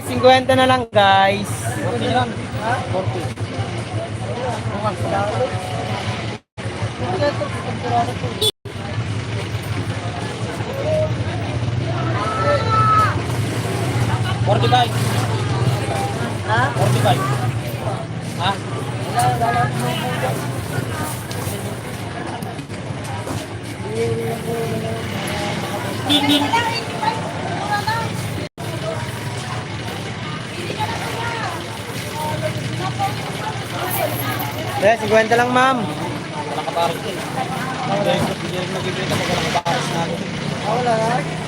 Guys, 50 na lang guys. 40 lang. 40. Forty-five. Ha? 45. Ha? Eh, 50 lang ma'am. Walang kapares din. Hindi rin nagibita pag walang kapares natin.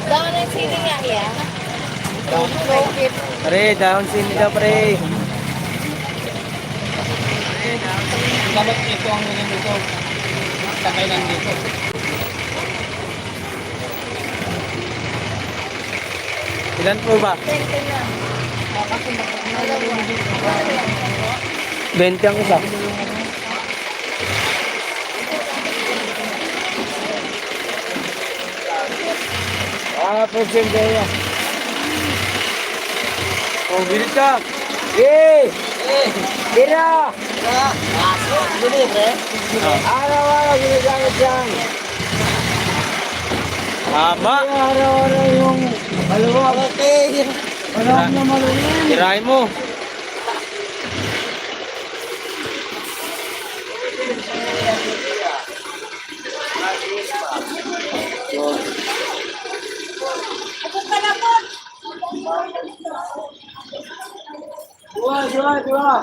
Daw na yung sili nga iya. Pre, down sini daw pre. Dapat ito ang naging dito. Sakay lang dito. Ilan po ba? 20 ang isa. Present kaya. Oh, bilis ka. Eh! Tira! Araw-araw ginagamit yan. Tama. Araw-araw yung maluwag. Okay. Maluwag na maluwag. Tirahin mo. Dua.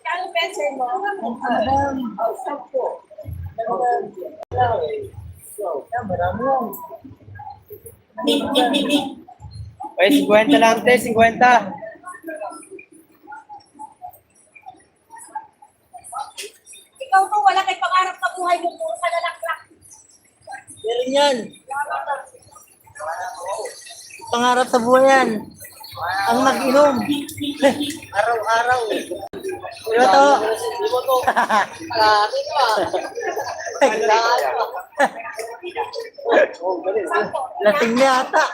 Kano peso mo? Ay, 50 lang, te, 50. Ikaw to, wala kay pangarap na buhay mo, puro ka nalaklak. Meron yan. Pangarap sa buhay yan. Ang mag-inom. Araw-araw. Diba to? Lasing niya ata.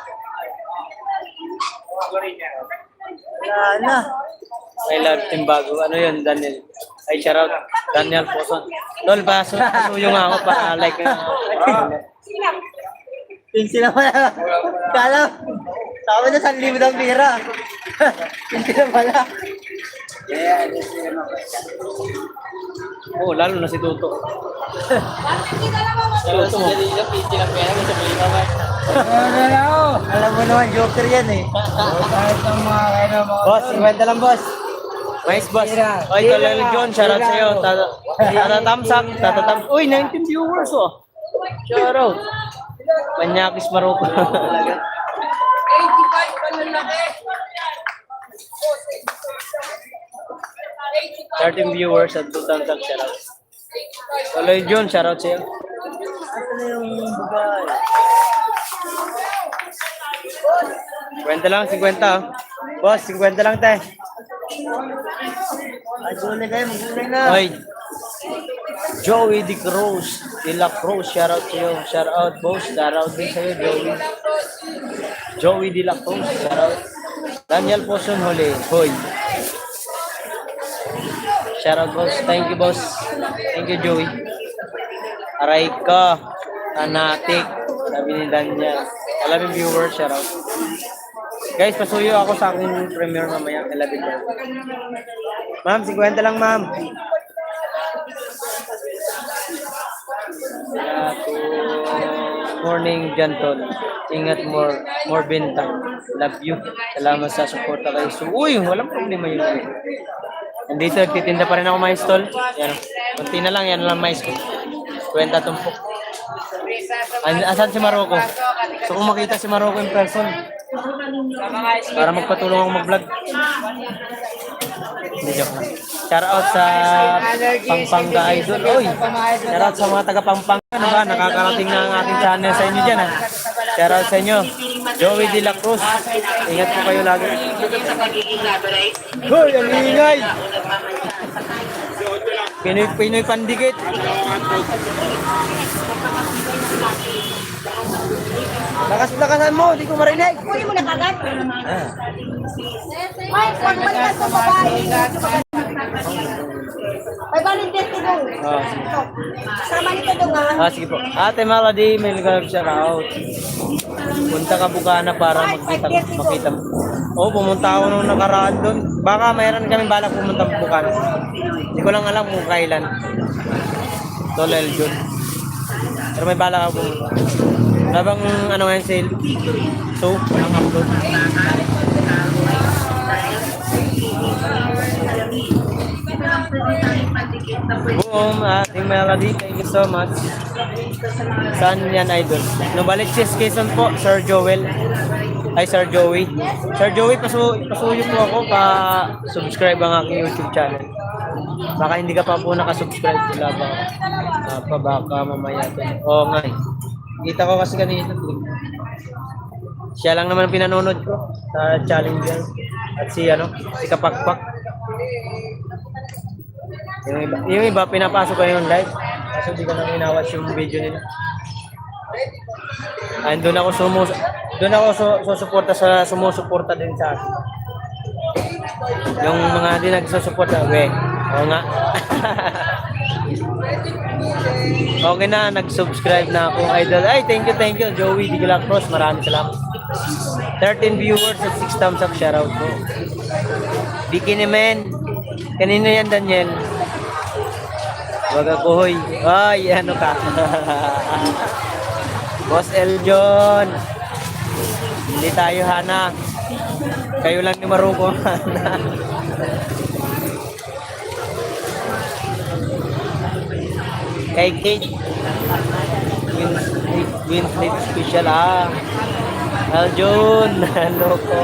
Wala na. May love team bago. Ano yun, Daniel? Ay, shout out. Daniel Poson. Tol, pasuyo nga ako pa like. Pinsi na pala. Kala, tama na 1,000 ng pira. Pinsi na pala. Oo, lalo na si Tuto. Tuto mo. Pinti lang pera. Alam mo naman, joker yan eh. Boss, 50 lang, boss. Nice, boss. Oy, Tolel John, shout out sa'yo. Tatatamsak, tatatam. Uy, 19 viewers, oh. Shout out. Manyakis Maroko. 85 pa nun laki. 13 viewers at 2,000 shout out. Tolel John, shout out sa'yo. Ito na yung babae. 50 lang, 50. Oh. Boss, 50 lang, te. Ay, gulay kayo, magulay na. Oy. Joey De Cruz. De La Cruz, shout out sa'yo. Shout out, boss. Shout out din sa'yo, Joey. Joey De La Cruz, shout out. Daniel Poson, huli. Hoy. Shout out, boss. Thank you, boss. Thank you, Joey. Aray ka. Fanatic. Sabi ni Daniel. Alam yung viewers, shout out. Guys, pasuyo ako sa aking premiere mamaya. 11 lang. Ma'am, 50 lang, ma'am. Morning, Jantol. Ingat more benta. Love you. Salamat sa suporta kayo. So, uy, walang problema yun. Nandito, titinda pa rin ako mais tol. Yan. Kunti na lang, yan lang mais ko. 20 tumpok. Asan si Maroko? So kung makita si Maroko in person, para magpatulong ako mag-vlog. Hindi joke lang. Shout out sa Pampanga Idol. Oy, shout out sa mga taga Pampanga. Ano ba? Nakakarating na ang aking channel sa inyo dyan. Ha? Shout out sa inyo. Joey De La Cruz. Ingat po kayo lagi. Hoy, ang ingay! Pinoy pandikit. Lakas-lakasan mo, di ko marinig. Kunin mo na kagad. Ay, pag balikan sa babae. Ay, balik din ito dong. Oh. Ito. Sama nito dong ha. Sige po. Ate Melody, may nag shout out. Punta ka Bukana para makita mo. Oo, pumunta ako nung nakaraan doon. Baka mayroon kami balak pumunta Bukana. Hindi ko lang alam kung kailan. Tol Eljon. Pero may balak ako pumunta. Habang ano ngayon sale. So, ang upload. Boom, ating Melody, thank you so much. Saan yan, idol? Novaliches, Quezon po, Sir Joel. Ay, Sir Joey. Sir Joey, pasuyo po ako pa-subscribe ang aking YouTube channel. Baka hindi ka pa po nakasubscribe. Wala ba? Baka mamaya ito. Oo nga eh. Kita ko kasi kanina. Siya lang naman pinanonood ko sa Challenger. At si Kapakpak. Yung iba pinapasok ko yung live. Kasi hindi ko na minawatch yung video nila. And doon ako susuporta sa sumusuporta din sa akin. Yung mga di nagsusuporta, oo nga. Okay na, nag-subscribe na ako, idol. Ay, thank you, Joey Di Cross. Maraming salamat. 13 viewers at 6 thumbs up, shoutout po. Bikini Man. Kanino yan, Daniel? Wag ako, hoy. Ay, ano ka? Boss Eljon. Hindi tayo, Hana. Kayo lang ni Maruko, Hana. Kay Kate. Winslet special, Eljon. Ano ko?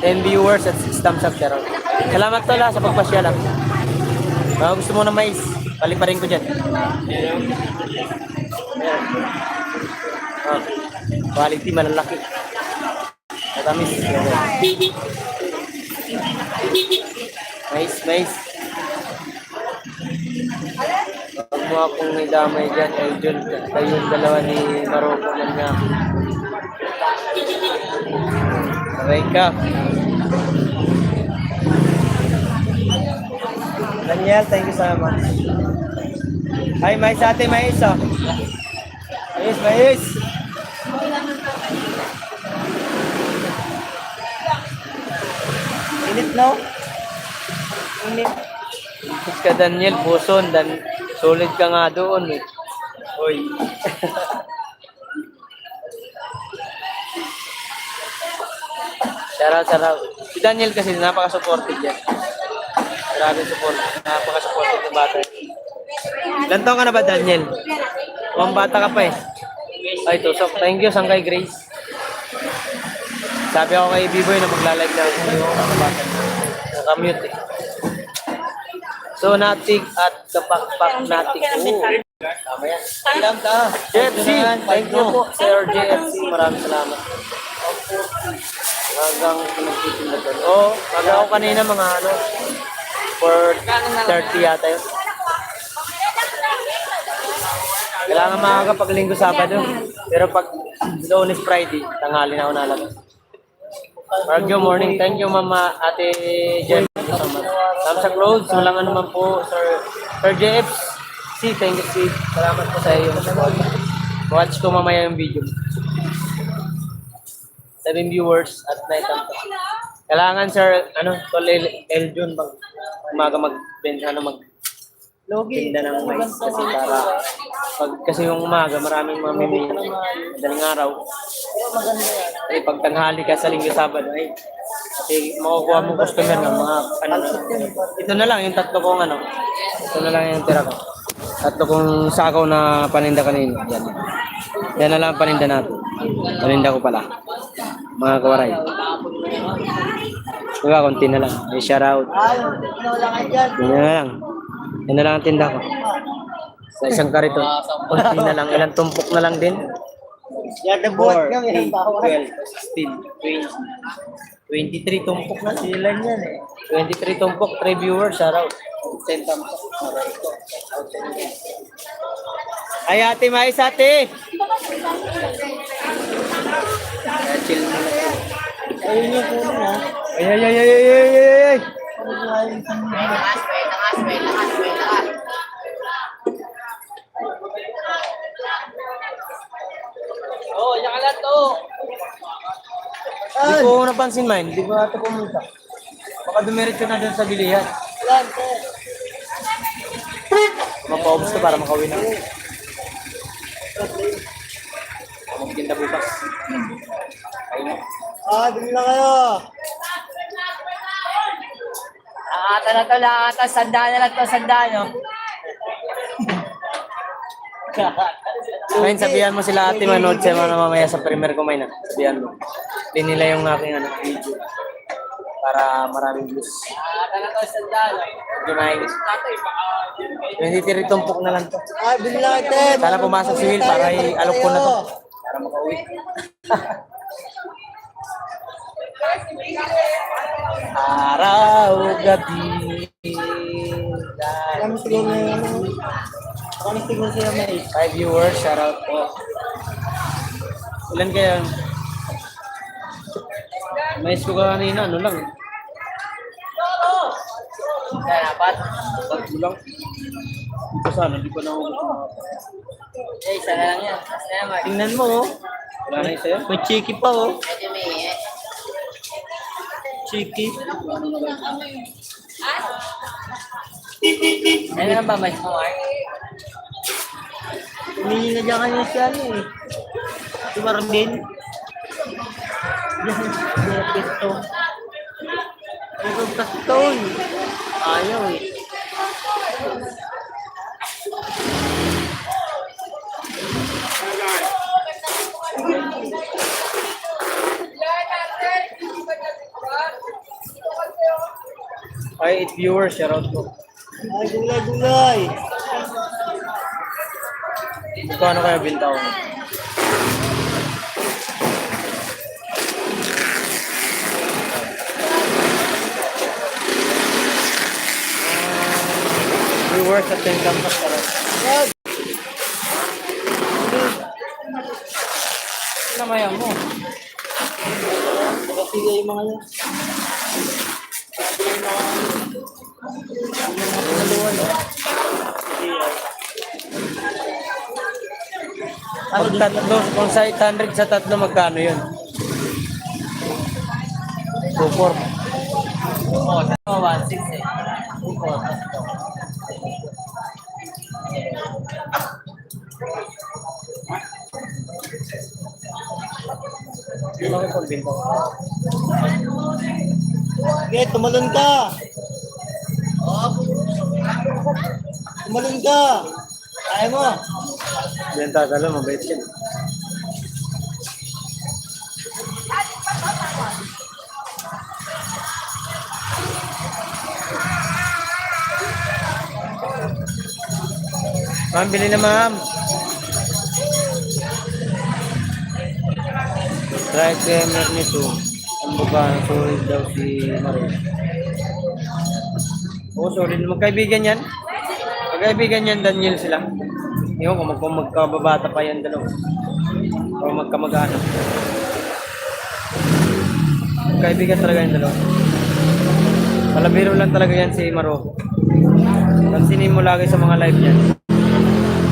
Ten viewers at 6 thumbs up, shoutout. Salamat tol sa pagpasya lang. Gusto mo na mais, paliparin ko dyan. Quality malalaki. Matamis. Mais. Huwag mo akong idamay dyan, Eljon. Kayo yung dalawa ni Maroko man nga. Aray ka. Daniel, thank you so much. Ay, mais ate, mais. Mais. Init, no? Init. Init ka, Daniel, puson. Solid ka nga doon, eh. Uy. Sarap. Si Daniel kasi napaka-supportive yan. Grabe support. Napaka-supportive ng bata. Ilan taon ka na ba, Daniel? Mukhang bata ka pa eh. Ay, tusok. Thank you, Sangkay Grace. Sabi ako kay B-Boy na magla-live na ako. Hindi ko nakabata. Nakamute eh. So, natik at kapakpak natik. Tama yan. JFC. Thank you po, Sir JFC. Maraming salamat. Hanggang pinagtitinda doon. Baga ako kanina mga 4:30 yata yun. Kailangan maaga pag Linggo Sabado. Pero pag Lunes Friday, tanghali na ako nalabas. Maragyo morning. Thank you, Mama Ate Jen. Thumbs up clothes. Walang ano man po, Sir JFC. Thank you, Steve. Salamat po sa iyo. Watch ko mamaya yung video. 7 viewers at night. Kailangan, Sir, Tol Eljon bang umaga tinda ng mais kasi kasi yung umaga maraming mamimili madaling araw. Pag tanghali ka sa Linggo Sabado ay makukuha mo customer ng mga ito na lang yung tatlo kong ito na lang yung tira ko. Tatlo kong sakaw na paninda kanina. Yan na lang ang paninda natin. Paninda ko pala. Mga kawaray. Diba, konti na lang. May shoutout. Yan na lang. Yan na lang ang tinda ko. Sa isang karito. Konti na lang. Ilang tumpok na lang din. Yan, nabuhat kami ng bawal. 12, 16, 20, 23 tumpok na lang. Silan yan eh. 23 tumpok, 3 viewers, shoutout. 10 tumpok. Ay, ate, mais, ate! Ay, chill muna. Ayun yung puno na. Ay, ay, ay, ay, ay, ay, ay, ay! Oh, yan ka lang to. Hindi ko napansin, man. Hindi ko ata pumunta. Baka dumiretso na doon sa bilihan. Yan, sir. Mapaubos ka para makawin na. Magtinda bukas. Ayun. Dun lang kayo. Lakata na to, lakata. Sandaan na lang to, sandaan, no? Ngayon, sabihan mo sila ate manood sa mga mamaya sa premier kumain na. Sabihan mo. Pin nila yung aking video. Para maraming views. Lakata na to, sandaan, no? Kumain. Tatay, baka... 23 tumpok na lang to. Dun lang ate. Sana pumasok si Will para i-alok ko na to. Para makauwi. Araw, gabi. Kami siguro na yun. Kami siguro sila may 5 viewers, shoutout po. Ilan kaya? Mais ko kanina, ano lang. Yan, apat. Tatlo lang. Hindi ko sana, hindi ko na ako. Eh, isa na lang yan. Tapos na naman. Tingnan mo, oh. Wala na isa yun. May cheeky pa, oh. Medyo may Cheeky. Ano na ba, mais mo, Mark? Tumingin na dyan kayo siya eh. Si Marvin. Yan, pisto. Pero kaston. Ayaw eh. Ay, 8 viewers, shoutout po. Ay, gulay, gulay. Ito ano kaya binta ko? Viewers at 10 campus, shoutout. Yan. Namayan mo. Kasi yung mga yan. Pag tatlo, kung sa 800 sa tatlo, magkano yun? 2-4. Oo, tama, 1.6 eh. Ano ko pag binta ko? Okay, tumalon ka. Tumalon ka. Kaya mo. Benta ka lang, mabait yan. Ma'am, bili na ma'am. Right gamer nito. Ang buka, solid daw si Mario. Oo, solid. Magkaibigan yan. Magkaibigan yan, Daniel sila. Ewan ko, kung magkababata pa yan dalawa. O magkamag-anak. Magkaibigan talaga yan dalawa. Palabiro lang talaga yan si Maro. Pansinin mo lagi sa mga live niyan.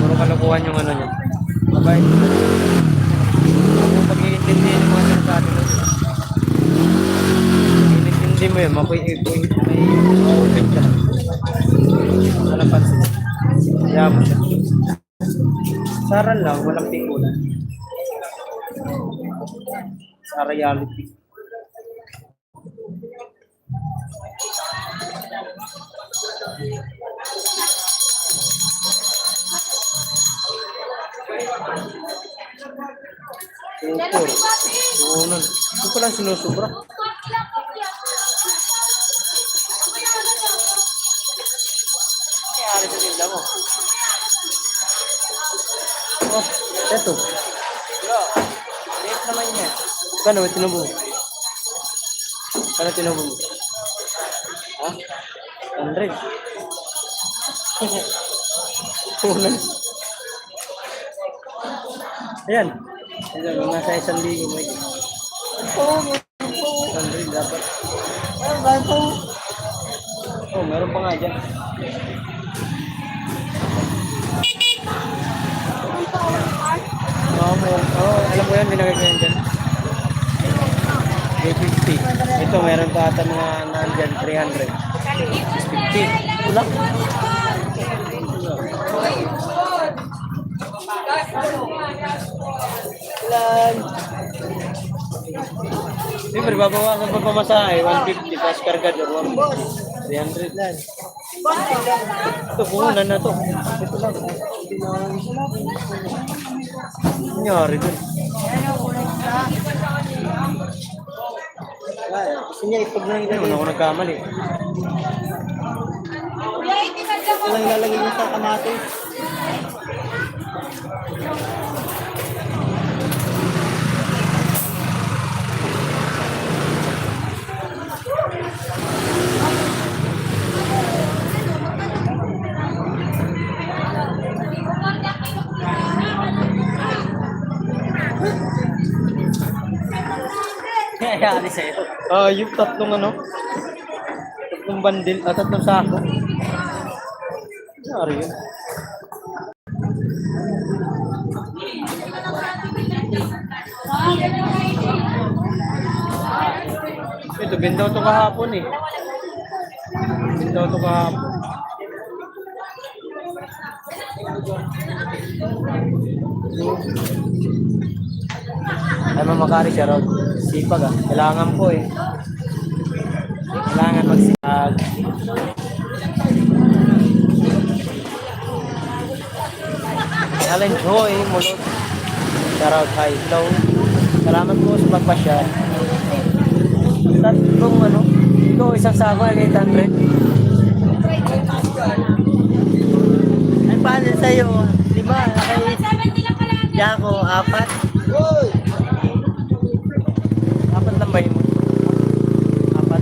Puro kalukuhan yung ano niya. Mabait. Kung pag-iintindihin yung mga sinasabi mo. Pag-iintindi mo yun, may open ka lang. Wala pansin. Kaya mo siya. Saran lang, walang pingulan. Sa reality. Super. Sunan. Ito ko lang sinusubra. Kaya alis sa tinda mo. Oh, eto. Bro, naman niya. Kano, tinubo mo? Kano tinubo mo? Ha? 100. Kunan. Ayan. Ayan, nasa 1,000 mo. Oo, 100 dapat. ano ba ito? Oh, meron pa nga dyan. Oo, meron. Oo, alam ko yan, binagay ko yan dyan. 350. Ito, meron pa ata mga nandyan, 300. 650. Wala. Ilan? Siyempre, babawasan pa pamasahe, 150, plus kargador, 300 lang. Ito, puhunan na to. Ito lang. Nangyari dun. Gusto niya ipag na Hindi ilagay. naman ako nagkamali. Ito lang ilalagay niya sa kamatis. Kaya sa'yo. Yung tatlong ano? Tatlong bandil, tatlong sako. Nangyari yun. Ito, bindaw to kahapon eh. Bindaw to kahapon. Ay, mamakari siya raw. Sipag ah. Kailangan po eh. Kailangan magsipag. Challenge Hoy, mulot. Shoutout, hi, hello. Salamat po sa pagpasyal. Tatlong ano, ikaw isang sako ay 800. Ay, paano sa'yo? Diba? Kay Jaco, 4. Apat lang ba yun mo? Apat?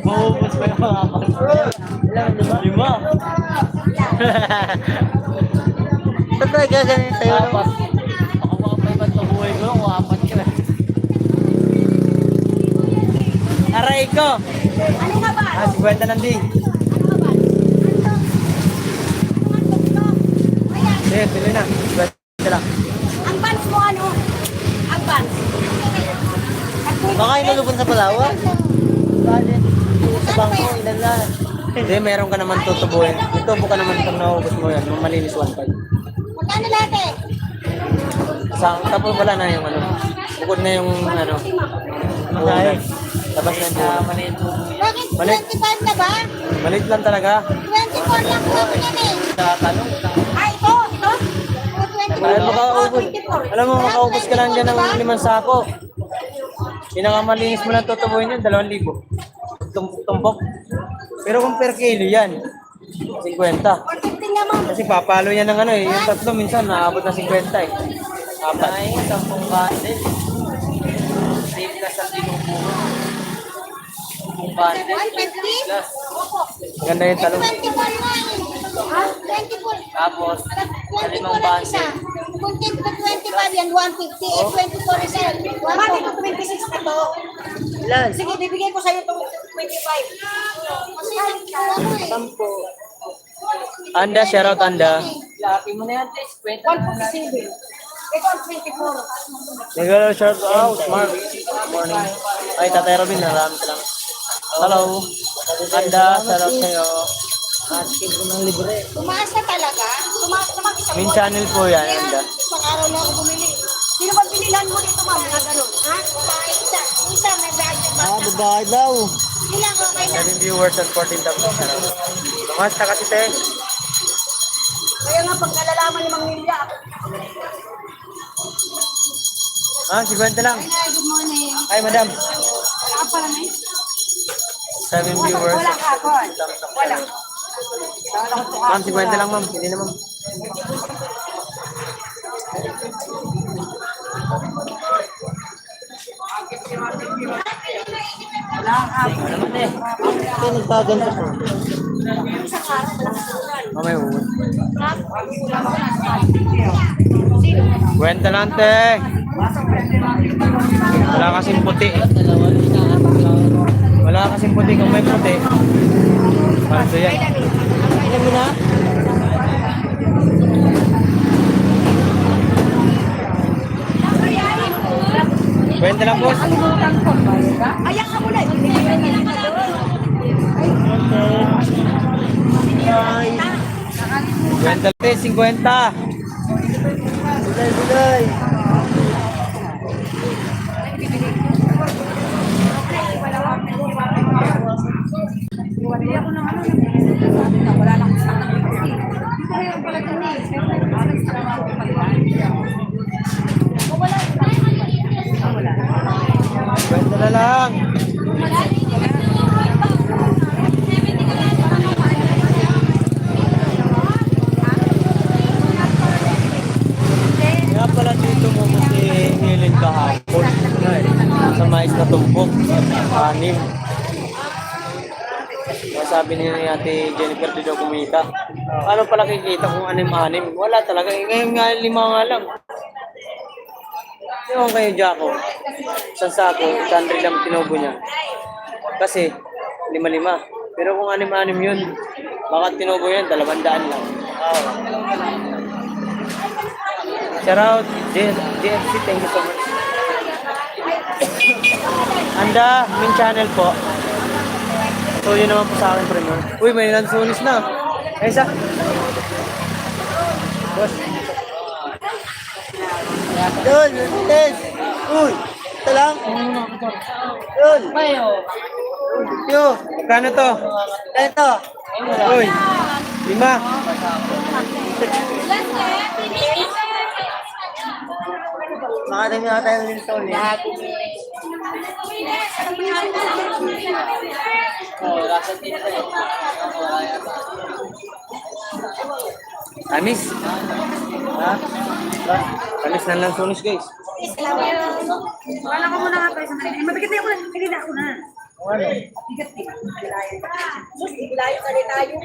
Maubos pa yung mga apat. Ilan, diba? 5. Ba't ba gaganin sa'yo? no? Apat. Ako mga may ba't buhay ko, kung apat ka. Aray ko! Ano nga ba? 50 lang din. Sige, tuloy na. 50 lang. Ang bands mo ano? Ang bands. Baka inulubon sa Palawan. Bale, sa bangko, ilan lang. Hindi, meron ka naman tutubuhin. Ito, buka naman itong naubos mo yan. Malinis 1 time. Magkano lahat eh? Tapos wala na yung ano. Bukod na yung ano. Puhunan. Labas na yung puhunan. Maliit mo. Bakit Mali- 25 na ba? Maliit lang talaga. 24 lang po yan eh. Tatanong. Ah, ito? Ito? Ay, 24. makaubos. 24. Alam mo, makaubos ka lang dyan ng 5 sako. Pinakamalinis mo lang tutubuhin yun, 2,000. Tumpok. Pero kung per kilo yan, 50. 450 naman. Kasi papalo yan ng ano eh. Yung tatlo minsan naabot na 50 eh. Apat. Ay, 10 bundle. Save ka sa binubuo. 10 bundle. 150? Plus. Opo. Maganda yung talong. 24 lang. Ha? 24. Tapos, sa 24 limang ang isa. bundle. Kung 25 yan, 150. Eh, 24 isa. Bakit ito 26 na to? Ilan? Sige, bibigay ko sa'yo itong 25. Kasi ano eh. 10. Anda, shoutout Anda. Laki mo na yan, Tess. Kwenta mo na. 157. Ito ang 24. Nagano shoutout, Mark. Morning. Ay, Tatay Robin, maraming salamat. Hello. Anda, shoutout sa'yo. Asking ko ng libre. Tumaas na talaga. Tumaas naman isang Main buwan. channel po yan, Kaya, Anda. isang araw na ako bumili. Sino ba pinilan mo dito, ma'am? Mga ganun. Ha? Isa. Isa, may gadget ba? Babae daw. Ilang okay na. 7 viewers at 14,000 shoutout. Tumasta kasi te. Kaya nga, pag nalalaman ni Mang Milya, Ah, 50 lang. ay na, good morning. Ay, madam. Wala ka pala na eh. 7 viewers Wala at ka, Kon. 14,000 Wala. shoutout. Ma'am, 50 lang ma'am. Hindi na ma'am. Ano naman eh. Ito nagtaganto po. Isang araw, malakas ulan. Mamay uwan. Sino? Kwenta lang, te. Wala kasing puti. Wala kasing puti. Kung may puti, paano yan? Ano mo na? Kwenta lang, boss. Ayan ka muna. Kwenta lang, te. 50. Bilay. Kwenta na lang. Kaya pala dito mo si Helen kahapon. Sa mais na tumpok. Anim. Sabi niya ni Ate Jennifer dito kumita. Paano pala kikita kung anim-anim? Wala talaga. Ngayon nga 5 nga lang. Ewan kayo, Jaco. Isang sako, 100 lang tinubo niya. Kasi, 5-5. Pero kung 6-6 yun, baka tinubo yan, 200 lang. Shout out, JFC, thank you so much. Anda, min channel po. So, yun naman po sa akin, Premier. Uy, may lansunis na. Isa. Boss. Yun, Lunes. Uy, ito lang. Yun. Yo, Magkano to? ito. Uy, 5. Makadami na tayo ng sol eh. Amis. Ha? Amis na lansunis, guys. Wala ka muna nga tayo sa kanila. Mabigat na ako na. Hindi na ako na. Ano? Bigat eh. Bilayo ka rin tayo.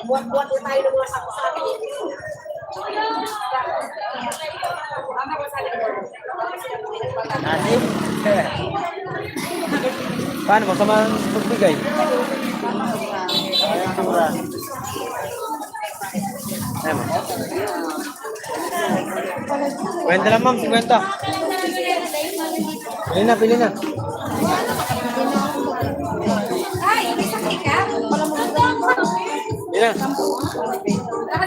Buwat-buwat na tayo ng mga sako-sako. Asim? Paano? Masama ang pagbigay. Ay, tura. Ayun. Kwenta lang, ma'am. 50. Pili na. Ay, may sakit ka? Pili na.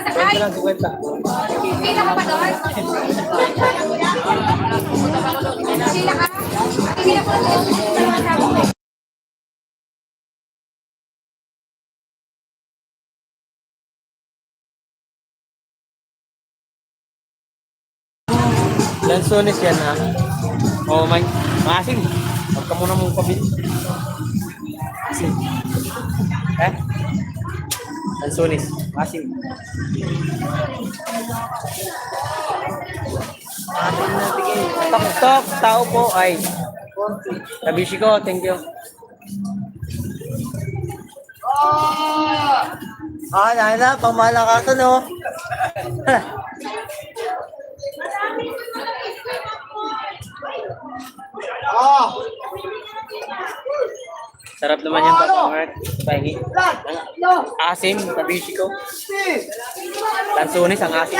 Kwenta lang, 50. Pila ka ba doon? Pila ka? Pila ko doon. Lansones yan, ha? Oh, may maasim. Huwag ka muna mong pabili. Maasim. Eh? Lansones. Maasim. Asim na bigay. Tok, tao po ay. Kabishi ko, thank you. Nana, pamalakasan oh. Sarap naman yan, Papa Mark. Pahingi. Asim, kabishi ko. Lansones, ang asim.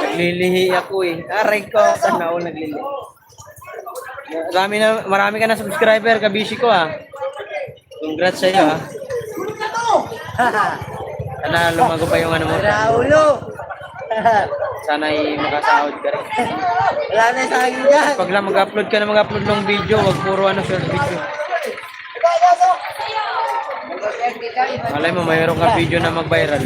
Naglilihi ako eh. Aray ko, saan na ako naglilihi? Marami ka na subscriber, kabishi ko ah. Congrats sa iyo ah. Sana lumago pa yung ano mo. Raulo. Sana ay makasahod ka rin. Wala na sa akin dyan. Pag lang mag-upload ka na mag-upload ng video, wag puro ano short video. Malay mo, mayroon ka video na mag-viral.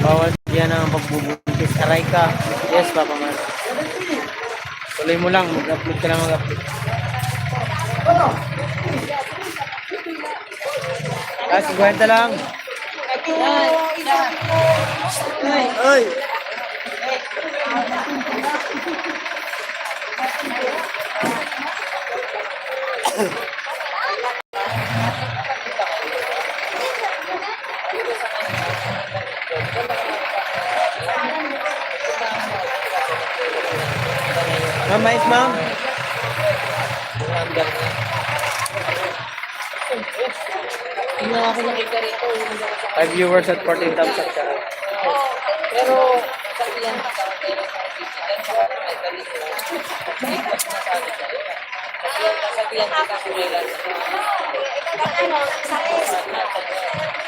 Bawal yan ang pagbubuntis. Aray ka. Yes, Papa Mark. Tuloy mo lang, mag-upload ka lang mag-upload. Ah, 50 lang. Oy! Ma'am, mais ma'am. Hindi na ako nakita rito. 5 viewers at 14 thumbs up siya. Pero, sabi yan, pero sa digital, sa may galit ko. Hindi ko sinasabi sa'yo. Kasi yan, kasabihan kita kung ilan.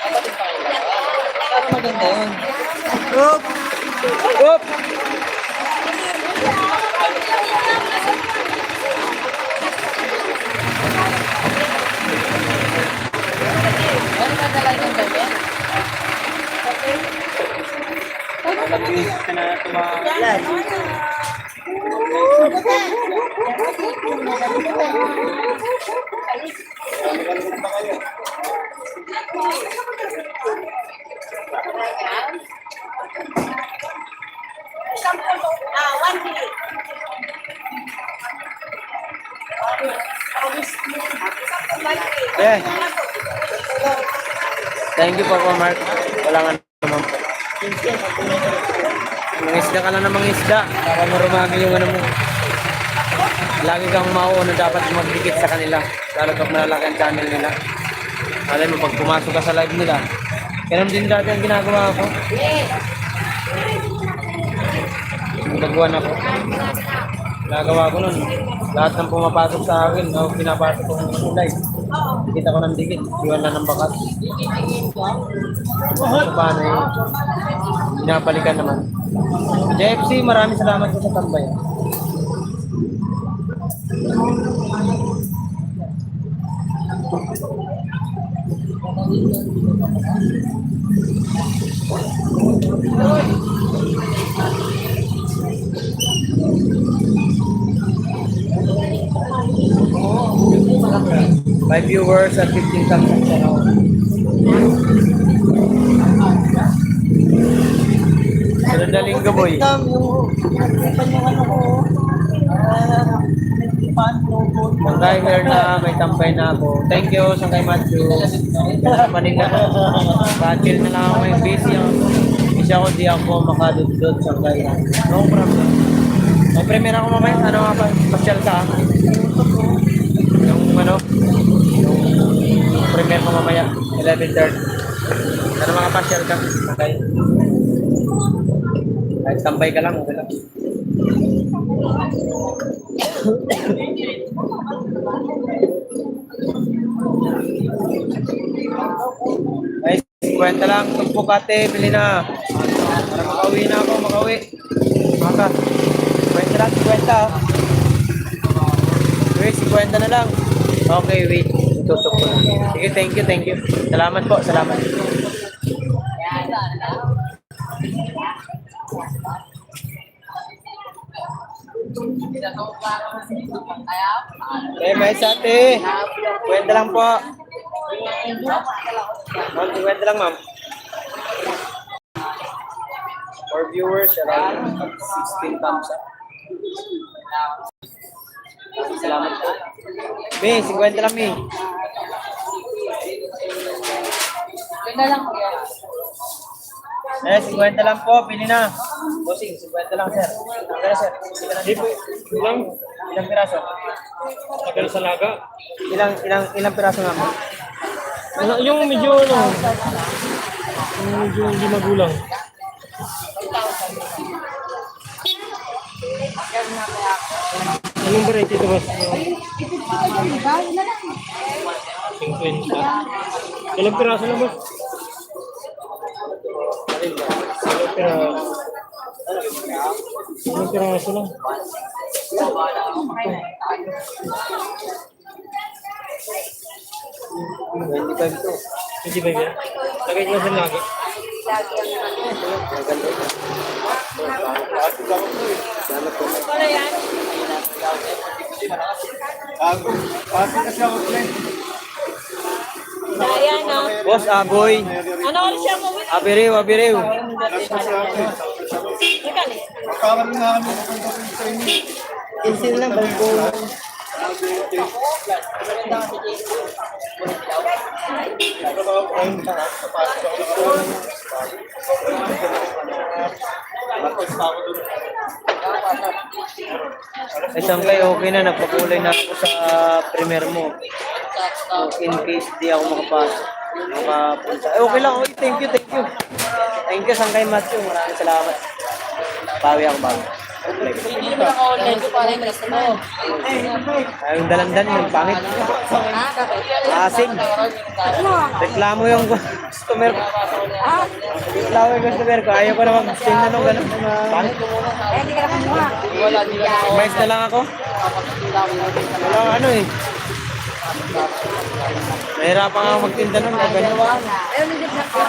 Kapatid pa kayo. Para maganda yun. Oop! Oop! Ano madala yung gabi? Nag-iisip ka na Yan. One minute. Yeah. Thank you po, Mark. Wala nga naman po. Mangisda ka lang ng mangisda para marumami yung ano mo. Lagi kang mauuna dapat magdikit sa kanila. Lalo pag malalaki ang channel nila. Alam mo, pag pumasok ka sa live nila, ganun din dati ang ginagawa ko. Nagagawan ako. Nagawa ko nun. Lahat ng pumapasok sa akin, pinapasok ko ng live. Dikit ako ng dikit. Iwan lang ng bakat. So, paano eh? Pinapalikan naman. JFC, maraming salamat po sa tambay. Five viewers at 15 thumbs up channel. Sunod na linggo, boy. Sangkay here na, may tambay na ako. Thank you, Sangkay Matthew. Maning na. Chill na lang ako yung busy ako. Busy ako, di ako makadudod, Sangkay. No problem. May premiere ako mamaya. Ano nga pa? Pasyal ka. Yung ano? Yung premiere ko mamaya. 11:30. Ano mga pasyal ka? Sangkay. Kahit tambay ka lang, okay lang. Ay, 50 lang. Tumpok ate, bili na. Para makauwi na ako, makauwi. Maka. 50 lang, 50 ah. Wait, 50 na lang. Okay, wait. Tutok ko na. Sige, thank you. Salamat po, salamat. May ate. 50 lang po. Ma'am, 50 lang, ma'am. For viewers, around 16 thumbs up. Salamat po. May, 50 lang, May. Ganda lang kuya. 50 lang po, pili na. Bossing, 50 lang, sir. Pero, sir, hindi po. Ilang piraso? Tagal sa laga. Ilang piraso nga po? Yung medyo ano, yung medyo hindi magulang. Anong variety ito, boss? 50. Ilang piraso na, boss? Ilang piraso lang. $25 to. Hindi ba yan? Lagay ko sa laga. lagi ang Para yan. Kaya na. Boss, Aboy. Ano ulit siya mo? Abiriw, abiriw. Insil lang, balbo. Isang kayo, okay na. Nagpakulay na ako sa premier mo. In case di ako makapasok. Makapunta. Okay lang. Okay, thank you, thank you. Thank you, Sangkay Matthew. Maraming salamat. Bawi ako, bawi. Hindi naman naka-online ko para yung rest mo. Ayong dalandan yung pangit. Asim. Reklamo yung customer ko. Reklamo yung customer ko. Ayaw ko na mag-sting na nung gano'n. Pangit. Eh, hindi ka na kumuha. Wala, di na ako. Mais na lang ako. Wala ano eh. Nahirapan nga ako magtinda nun. Ganyan. Ayaw hindi na ako.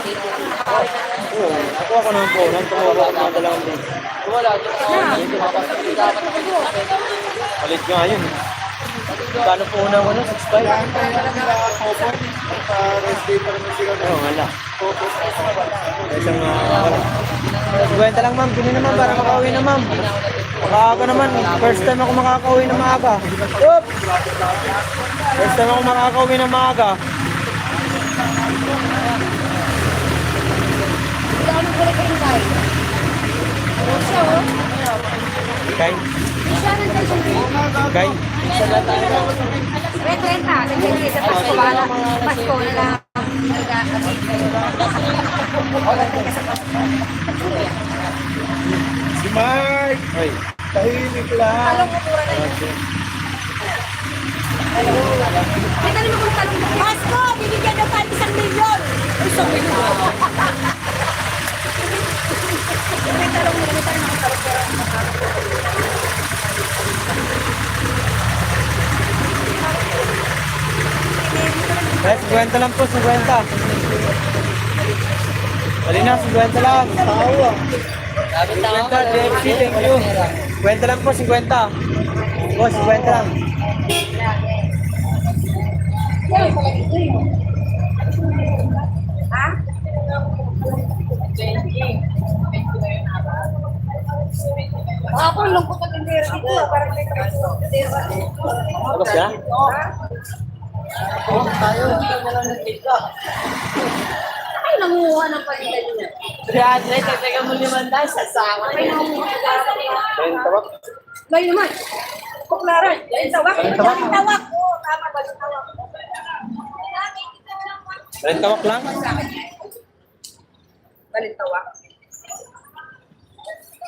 Oo. Nakuha ko naman po. Nang tumubo ako mga dalawang din. Wala, di na ako. Palit nga yun. Kano po una ko na? 6.5? Oo, wala. Isang wala. Kwenta lang ma'am, pili naman para makauwi na ma'am. Makaaga naman, first time ako makakauwi na maaga. Oop! First time ako makakauwi na maaga. Wala ka nang balik kayo tayo. Ano siya, oh? Ikay? Siya nandiyan siya. Ikay? Renta. Nandiyan sa Pasko. Bahala. Pasko na lang. Si Mark! Oy. Tahimik lang. Talong mo mura na yun. Ay, dali mo kung talong mo. Pasko! Bibigyan ng 1 milyon! 1 milyon! May talong mo. May talong mo. Eh, 50 lang po, 50. Dali na, 50 lang. Tawa. 50, JFC, thank you. 50 lang po, 50. Boss, 50 lang. Ha? Ako, lungkot ang tindera dito. Parang may tindera. Tapos ka? Ay, nanguha ng palitan niya. 300, tagdagan mo 500 sa sama. Ay, nanguha ng palitan niya. Ayun, tawag. Ngayon naman. Kuklaran. Balintawak. Balintawak. Oo, tama. Balintawak. Ayun, tawag lang. Balintawak.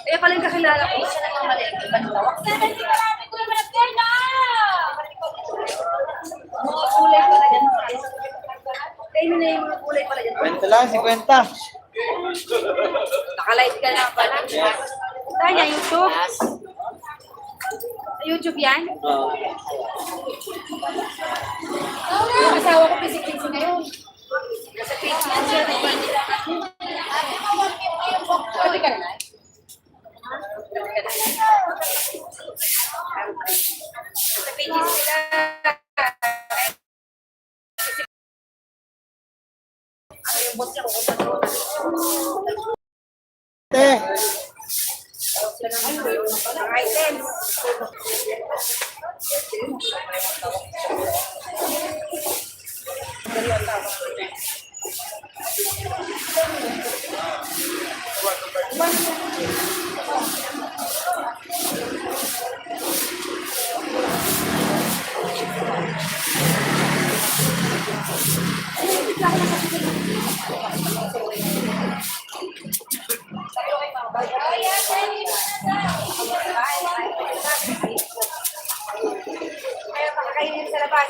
Eh, pala yung kakilala ko. Siya na ang mali. Balintawak. Mga kulay pala dyan. Kayo na yung mga kulay pala dyan. 50 lang, 50. Nakalight ka na pala. Tanya, YouTube? YouTube yan? Oo. Yung asawa ko, pisik-pisik ngayon. Nasa page niya siya. Pwede ka na? Nasa pages sila. Yung boss niya, kukunta doon. Ang items. Kaya pakakainin sa labas.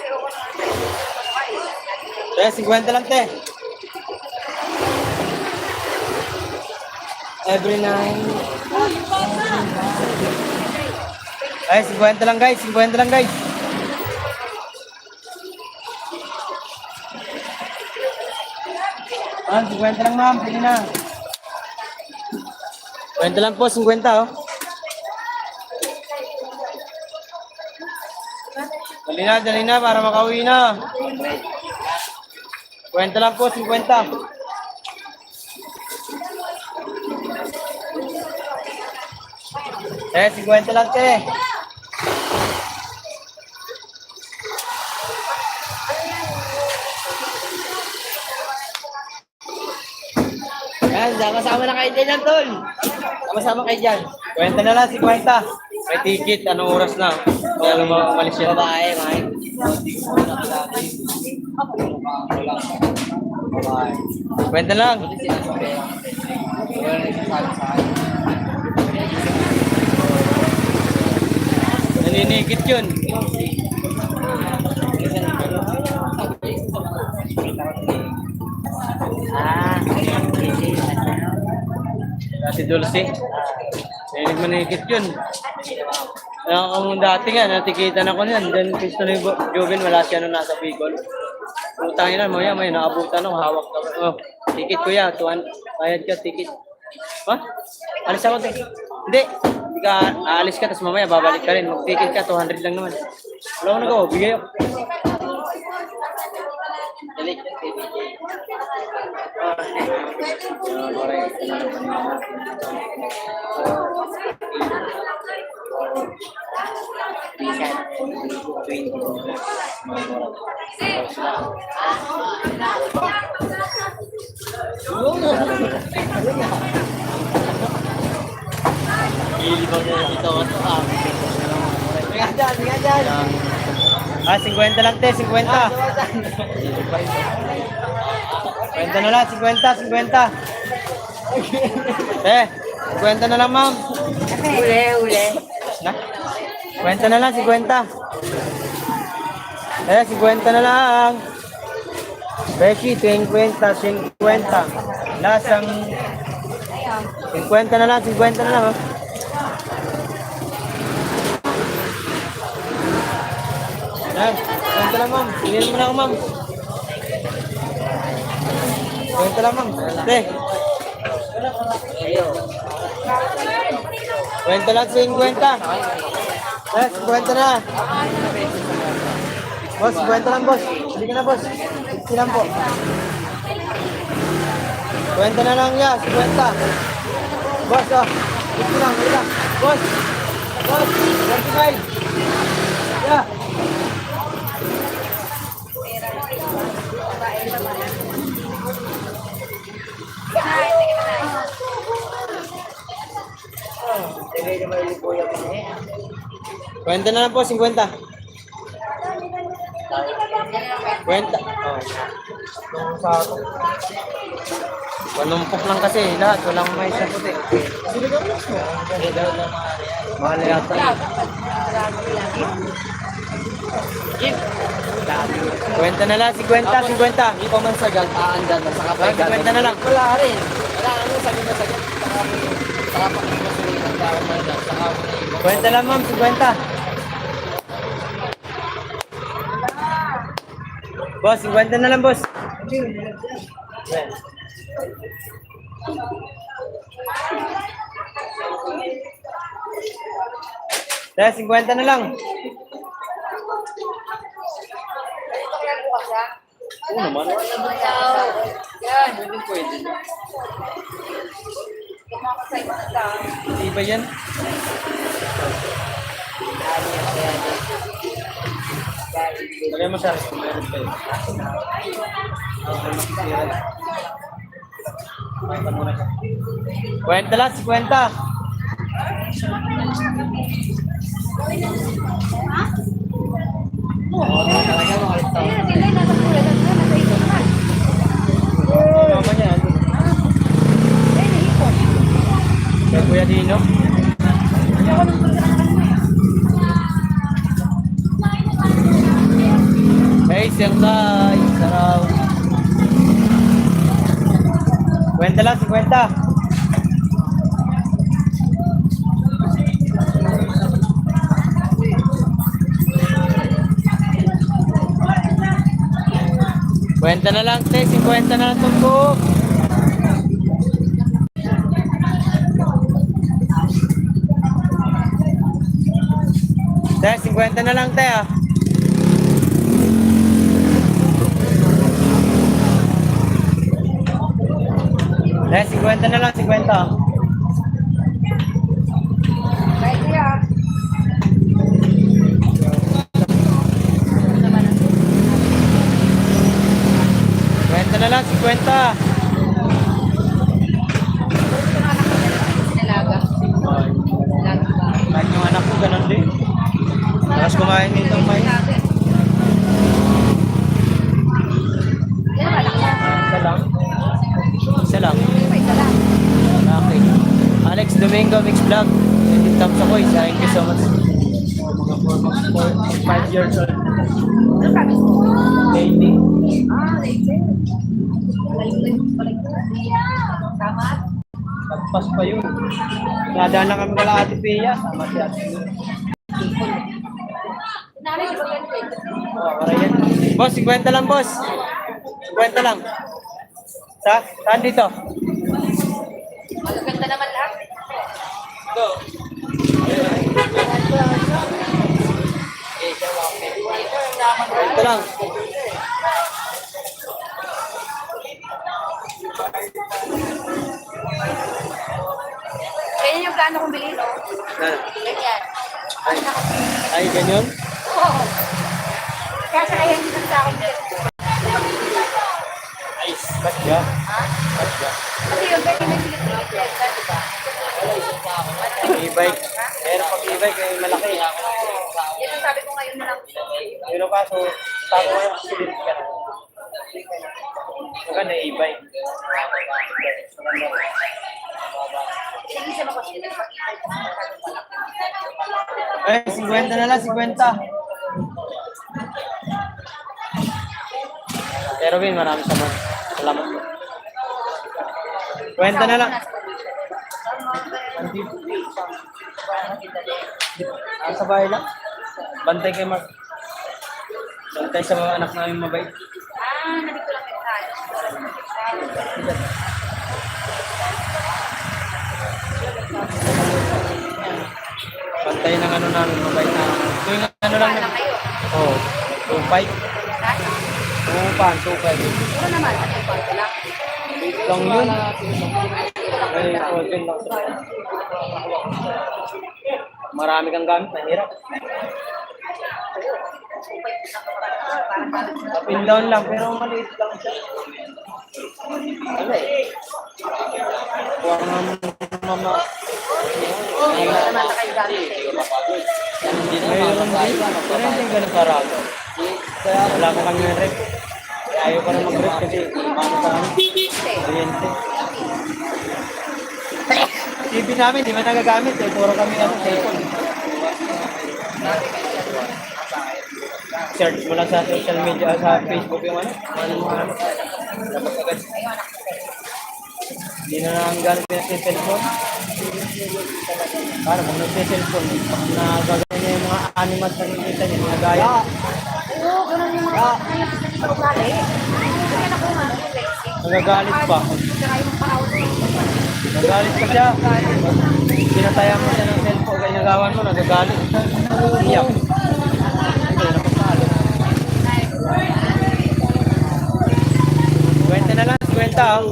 Kaya 50 lang, te. Every night. Ay, 50 lang guys, 50 lang guys. Ah, 50 lang ma'am, pili na. Kwenta lang po, 50 oh. Dali na para makauwi na. Kwenta lang po, 50. Eh, 50 lang, te. Yan, sama-sama na kayo dyan, tol. Sama-sama kayo dyan. Kwenta na lang, 50. May ticket, anong oras na? Kaya umalis yan. Babae, Mike. Kwenta lang. Naninigit yun. Si Dulce. Nanig manigit yun. Kung dati nga, natikitan ako niyan. Then, Cristo ni Joven, wala siya nung nasa Bicol. Utangin na, may naabutan ako, hawak ka. Oh, ticket kuya, bayad ka, ticket. Ha? Alis ako, te. Hindi ka, aalis ka, tapos mamaya babalik ka rin. Mag-ticket ka, 200 lang naman. Wala ko nagawa, bigay ako. Ah, 50 lang, te, 50. 50 na lang, 50, 50. Eh, 50 na lang, ma'am. Uli. Na? 50 na lang, 50. Eh, 50 na lang. Beshi, 50, 50. Lasang 50 na lang, 50 na lang. Oh. Yan, 50 lang, ma'am. Piliin mo na ako, ma'am. 50 lang, ma'am. Te. 50 lang, 50. Eh, 50 na. Boss, 50 lang, boss. Hindi ka na, boss. 50 lang po. 50 na lang, ya. 50. Boss, oh. 50 lang, 50 lang. Boss. Boss, 25. Ya. Kwenta na lang po, 50. Kwenta. Oh. Walumpok lang kasi lahat, walang may sa puti. Mahal na yata. Kwenta na lang, 50, 50. Hindi pa man sagad, aandar na. Saka pa 50 na lang. Wala rin. Wala, ano, sabi na sagad. Saka pa kami masulit ang tao na yan. Saka mo na iba. Kwenta lang, ma'am, 50. Boss, 50 na lang, boss. Yan. Kaya 50 na lang. Oo naman. Yan, hindi pwede. Hindi ba yan? Lagay mo siya. Meron pa yun. Kwenta lang, 50. Mama niya. Kaya Kuya Dino. Hey, siyangkay. Saraw. Kwenta lang, 50. Kwenta na lang, te. 50 na lang tumbok. Te, 50 na lang, te, ah. Te, 50 na lang, 50. Kahit kuya. 50 na lang, 50. Dalaga. Dalaga ba? Kahit yung anak ko, ganun din. Tapos kumain nitong mais. Yan, malaki. Isa lang. Isa lang. May isa lang. Okay. Alex Domingo, Mix Vlog. 20 thumbs ako, isa. Thank you so much. Mga 5 years old. Ano sabi mo? Baby. Later. Balik. Tama? Nagpas pa yun. Nadaan lang kami kala Ate Pia. Sama si Ate Pia. Nanay, di ba ganito eh? Oh, yan. Boss, 50 lang, boss. 50 lang. Saan dito? Magaganda naman lahat. Ito. Ito lang. Ganyan yung plano kong bilhin, no? Ganyan. Ay, ganyan? Oo. Kaya sa kaya hindi sa akin din. Ay, ba't ya? Ha? Ba't ya? Kasi yung pwede may pilit-pilit yan, di ba? E-bike. Meron pag e-bike, eh, malaki. Yan ang sabi ko ngayon na lang. Pero kaso, tago ko yung silit ka na. Maganda e-bike. Inigisa mo kasi ito. Eh, 50 na lang, 50. Pero Vin, maraming salamat po. 50 na lang. Sa bahay lang. Bantay kay Mark. Bantay sa mga anak namin mabait. Nandito lang yung tayo. Bantay ng ano namin mabait na. Tuwing ano lang. Paala kayo. Oo. 2.5. Saan? 2.5. Puro naman. Ano yung paala lang? Lang yun. Ay, okay lang. Marami kang gamit, mahirap. Up and down lang, pero maliit lang siya. Ano eh? Huwag mama. Ayun naman na kayo gamit eh. Mayroon din. Pero hindi ganun karami. Kaya wala ko kami ng rep. Ayaw ko na mag-rep kasi paano sa amin? Oriente. TV namin, di ba nagagamit eh. Puro kami cellphone. Search mo lang sa social media, sa Facebook yung ano. Dapat agad. Hindi na lang gamit yung cellphone. Para kung nagsi-cellphone, nagagawin niya yung mga animals na nakikita niya, mga gaya. Oo, ganun yung mga pag-ugali. Kaya nakuha nga yung legs. Nagagalit pa. Saka yung panahon. Nagagalit pa siya. Pinataya mo siya ng cellphone, kaya nagawan mo, nagagalit. Iyak. Hindi, napapalo. 20 na lang, 20 ah.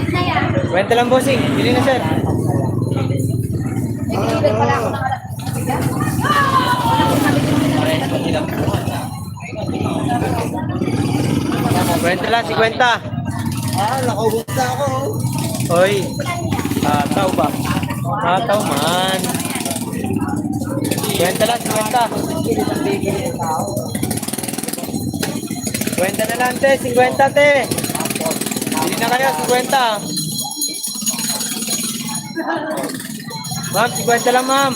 Na yan. 20 lang, bossing. Bili na, sir. Nag-iibig pala ako ng alas. 20 lang, 50. Nakaubos na ako. Hoy. Tataw ba? Tataw man. 20 lang, 50. 20 na lang, te. 50, te. Bili na kayo, 50. Ma'am, 50 lang, ma'am.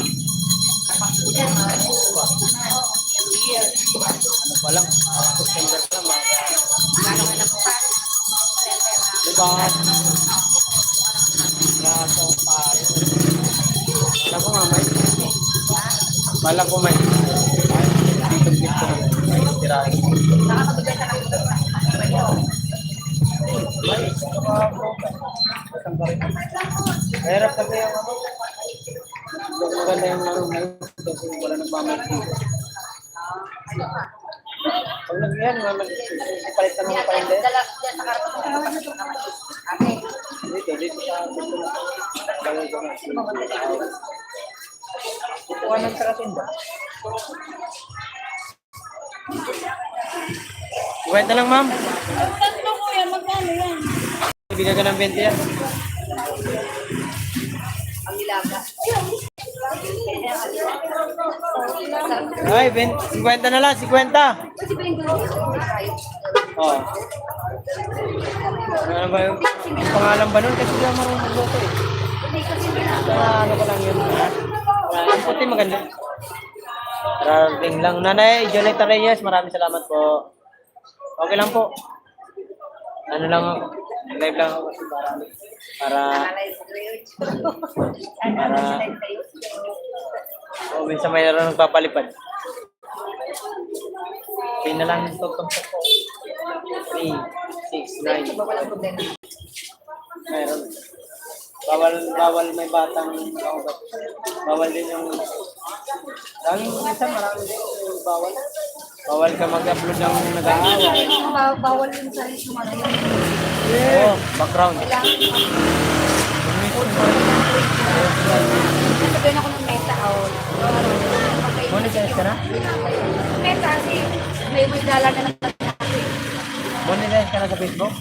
Ano pa lang? September pa lang, ma'am. Diba? Raso, pare. Wala ko nga, may. Wala ko, may. Dito na. Tirahin. Nakakabigay ka ng Mahirap kasi yung ano. maganda yung ano ngayon kasi wala nang pamalik dito. Pag nagyan, palit ka ng palinda. Dito sa gusto na. Bagay ko na. Kuha ng karatinda. Kwenta lang, ma'am. Tatlo ko yan, magkano yan? Bigyan ka ng 20 yan. Ang ilaga. Ay, 50 na lang, 50. Oh. Ano ba yung pangalan ba nun? Kasi di ako marunong magluto eh. Ano ko lang yun. Ang puti maganda. Raring lang. Nanay, Jonathan Reyes, maraming salamat po. Okay lang po. Ano lang ako. Live lang ako kasi para minsan mayroon nagpapalipad. Hindi na lang yung tugtog sa po. 3, 6, 9. Mayroon. Bawal may batang bawal din yung minsan marami din yung bawal. Bawal ka mag-upload ng nag-aaway. Bawal yung sa yung ano yung Oh, background. sabihin ako ng meta out. Monetize ka na? Meta kasi may dala na ng Monetize ka na sa Facebook?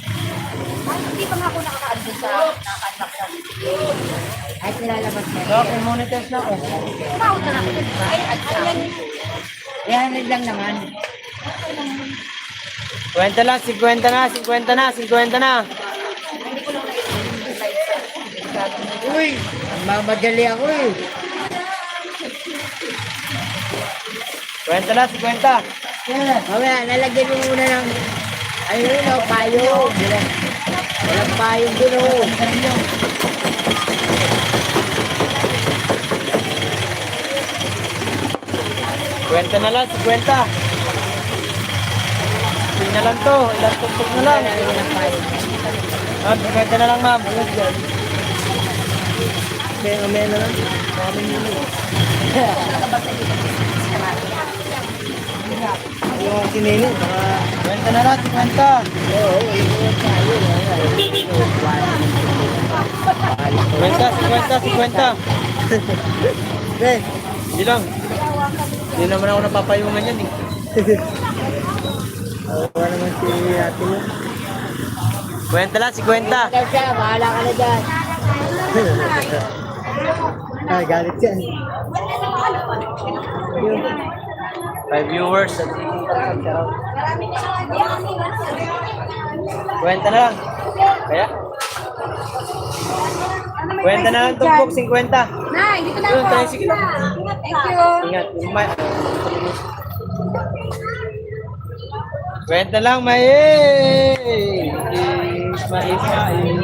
hindi pa nga ako nakaka-add doon sa naka-unlock sa ay nilalabas na So, kung monetize na ako. Umawag na ako doon. Ay, ayan. 300 lang naman. 50 lang, 50 na, 50 na, 50 na. Uy, mamadali ako eh. 50 na, 50. Mamaya, nalagyan mo muna ng ayun o, payong. Walang payong din o. 50 na lang, 50. Hindi na lang to, ilang tuktok na lang. Ma'am, 50 na lang, ma'am. May na lang. Maraming nilo. Yung sinini, baka 50 na lang, 50. Oo, ayun tayo. 50, 50, 50. Ben, Hindi lang. Hindi naman ako napapayungan yan eh. wala naman si ate mo. 50 lang, 50. Ikaw siya, bahala ka na dyan. Ay, galit yan. 5 viewers at 50 na lang. Kaya? 50 na lang, tumpok, 50. Nay, dito na Yun, ako. tayo, sige lang. Thank you. Ingat. Yung may... 50 lang, may... Ismail.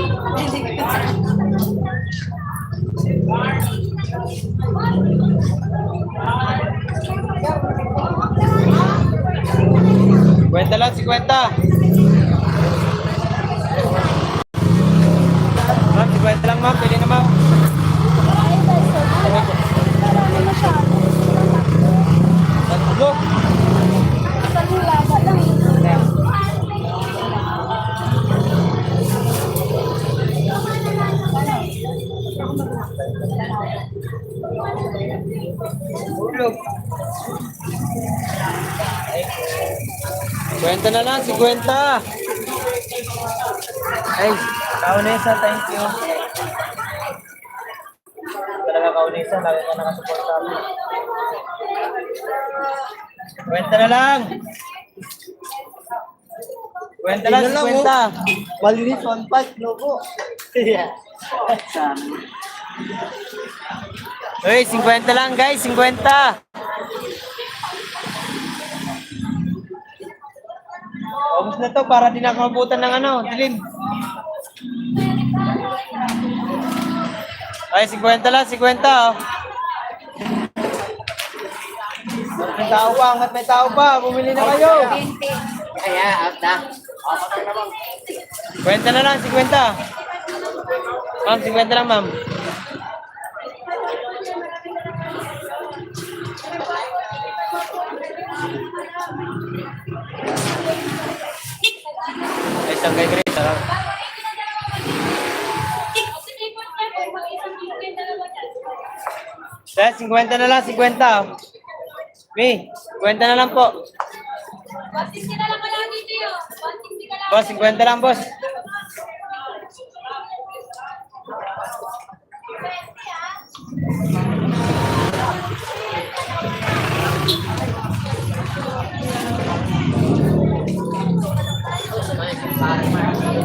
Kwenta lang, 50. Ma'am, 50 lang, ma'am. Pwede na, ma'am. Tatlo. Ulog. 50 na lang, 50. Ay, Kaunesa, thank you. Talaga Kaunesa, lagi ka nakasupport sa amin. 50 na lang. 50 lang, 50. Malinis, 1.5, logo. Yeah. Uy, 50 lang guys, 50. Ubus na to para di na ako mabutan ng ano, dilim. Ay, 50 lang, 50 oh. May tao pa, hanggat may tao pa, bumili na kayo. Kaya, out na. 50 na lang, 50. Ma'am, 50 lang ma'am. isang kay Grace. Sarap. Sir, 50 na lang, 50. May, 50 na lang po. 160 na lang wala dito yun. 160 ka lang. Boss, 50 lang, boss.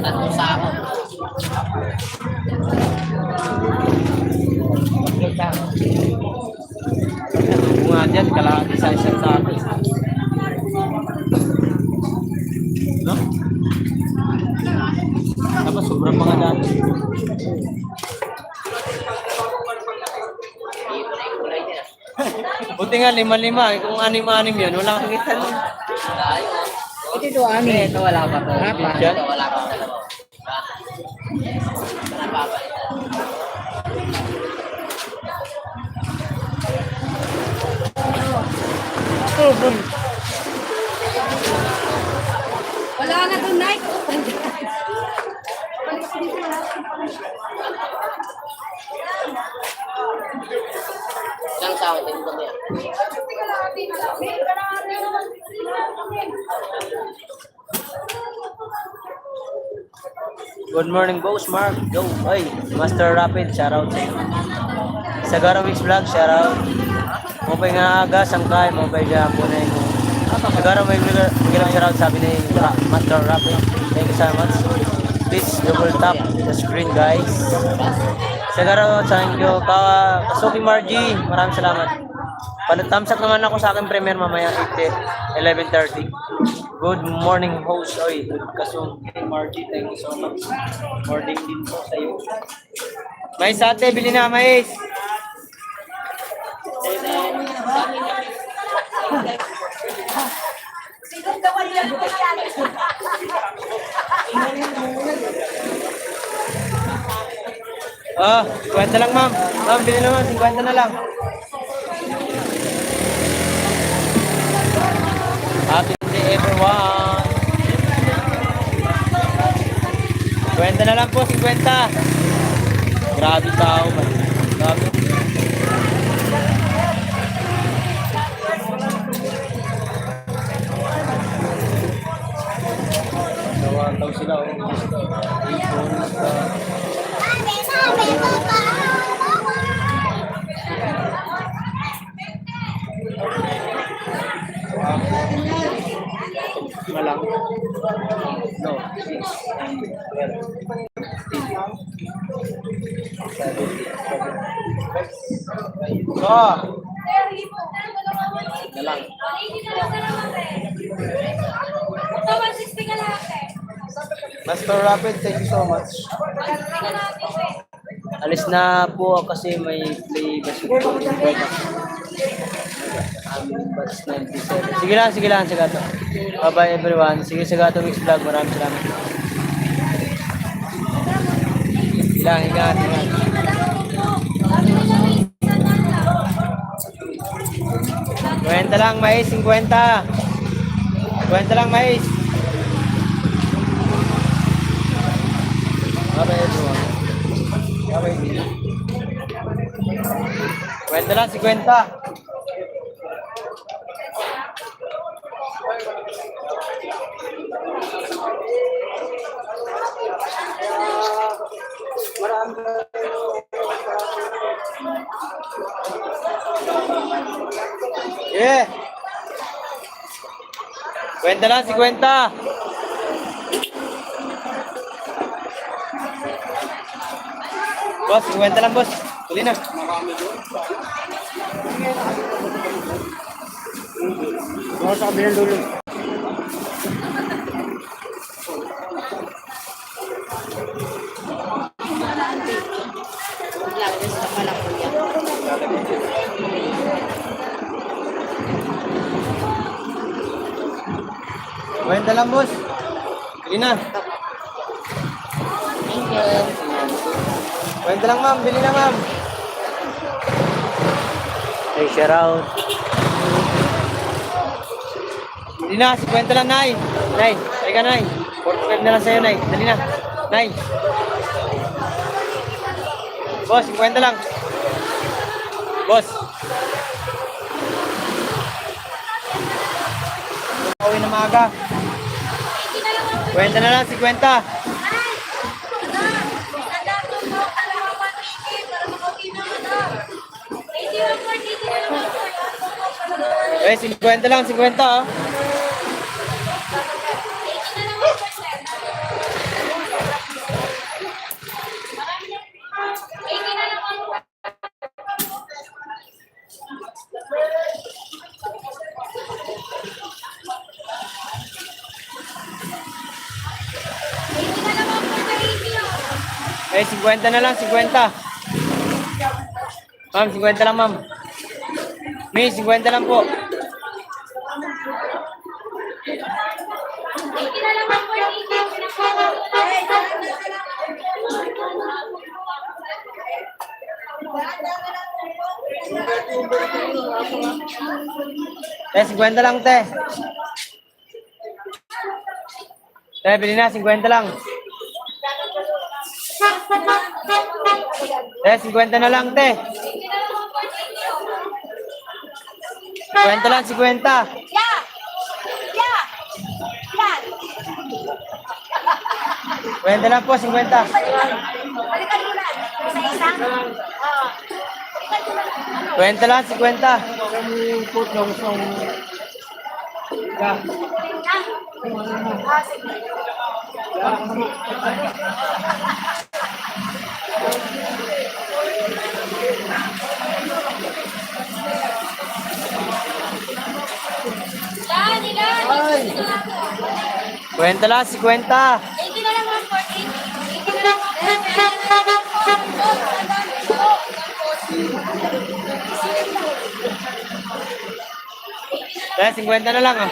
Tatlong sako. Bunga dyan, kalahati sa isang sako. No? Tapos sobrang mga dati. Buti nga, 5-5. Kung 6-6 yun, wala kang kita nun. Ito ito, ano? Ito wala pa to. Diyan? Ito wala pa dalawa. Wala na doon, Nike. Isang sako, tingin mo yan. Good morning, boss Mark. Go. Ay, Master Rapid, shoutout sa inyo. Sagara Mix Vlog, shoutout. Mopay nga aga, sangkay, mopay dyan po na yung Sagara Mix Vlog, shoutout sabi ni Master Rapid. Thank you so much. Please double tap the screen, guys. Sagara, thank you. Kasuki Margie, maraming salamat. Thumbs up naman ako sa akin premiere mamaya 11:30. Good morning, host. Oy, Kasuki Margie, thank you so much. Morning din po sa iyo. Mais ate, bili na mais. Sinong gawan yan mo yan? Ah, 50 lang, ma'am. Ma'am, bili naman, 50 na lang. Happy day, everyone. 50 na lang po, 50. Grabe tao, man. Grabe. Nawataw sila, oh. Malang. No, 6, 12. So, nalang. Master Rapid, thank you so much. Alis na po kasi may play basketball. Batch 97. Sige lang, sige lang, Sagato. Bye-bye everyone. Sige, Sagato Mix Vlog. Maraming salamat. Sige lang, ingat, ingat. Kwenta lang, mais, 50. Kwenta lang, mais. Bye-bye everyone. Bye-bye. Kwenta lang, 50. Yeah. Kwenta lang, 50. Boss, 50 lang, boss. Huli na. Ako sa kabilang dulo. Kwenta lang, boss. Bili na. Thank you. Kwenta lang, ma'am. Bili na, ma'am. Hey, shout out. Bili na. 50 lang, Nay. Nay, ay ka, Nay. 45 50 na lang sa'yo, Nay. Dali na. Nay. Boss, 50 lang. Boss. Pauwi na maaga. 50 na lang, 50. Eh, 50 lang, 50 ah. Eh, 50 na lang, 50. Ma'am, 50 lang, ma'am. May 50 lang po. Eh, 50 lang, te. Te, bili na, 50 lang. Te, 50 na lang, te. 50 lang, 50. Yeah! Yeah! Yan! 50 lang po, 50. Balikan mo na. Isa-isa? Oo. 20 lang, 50. Sige. Ilan? Ilan? 20 lang, 50. 80 na lang, 140. 80 na lang, 140. Eh, 50 na lang, ah.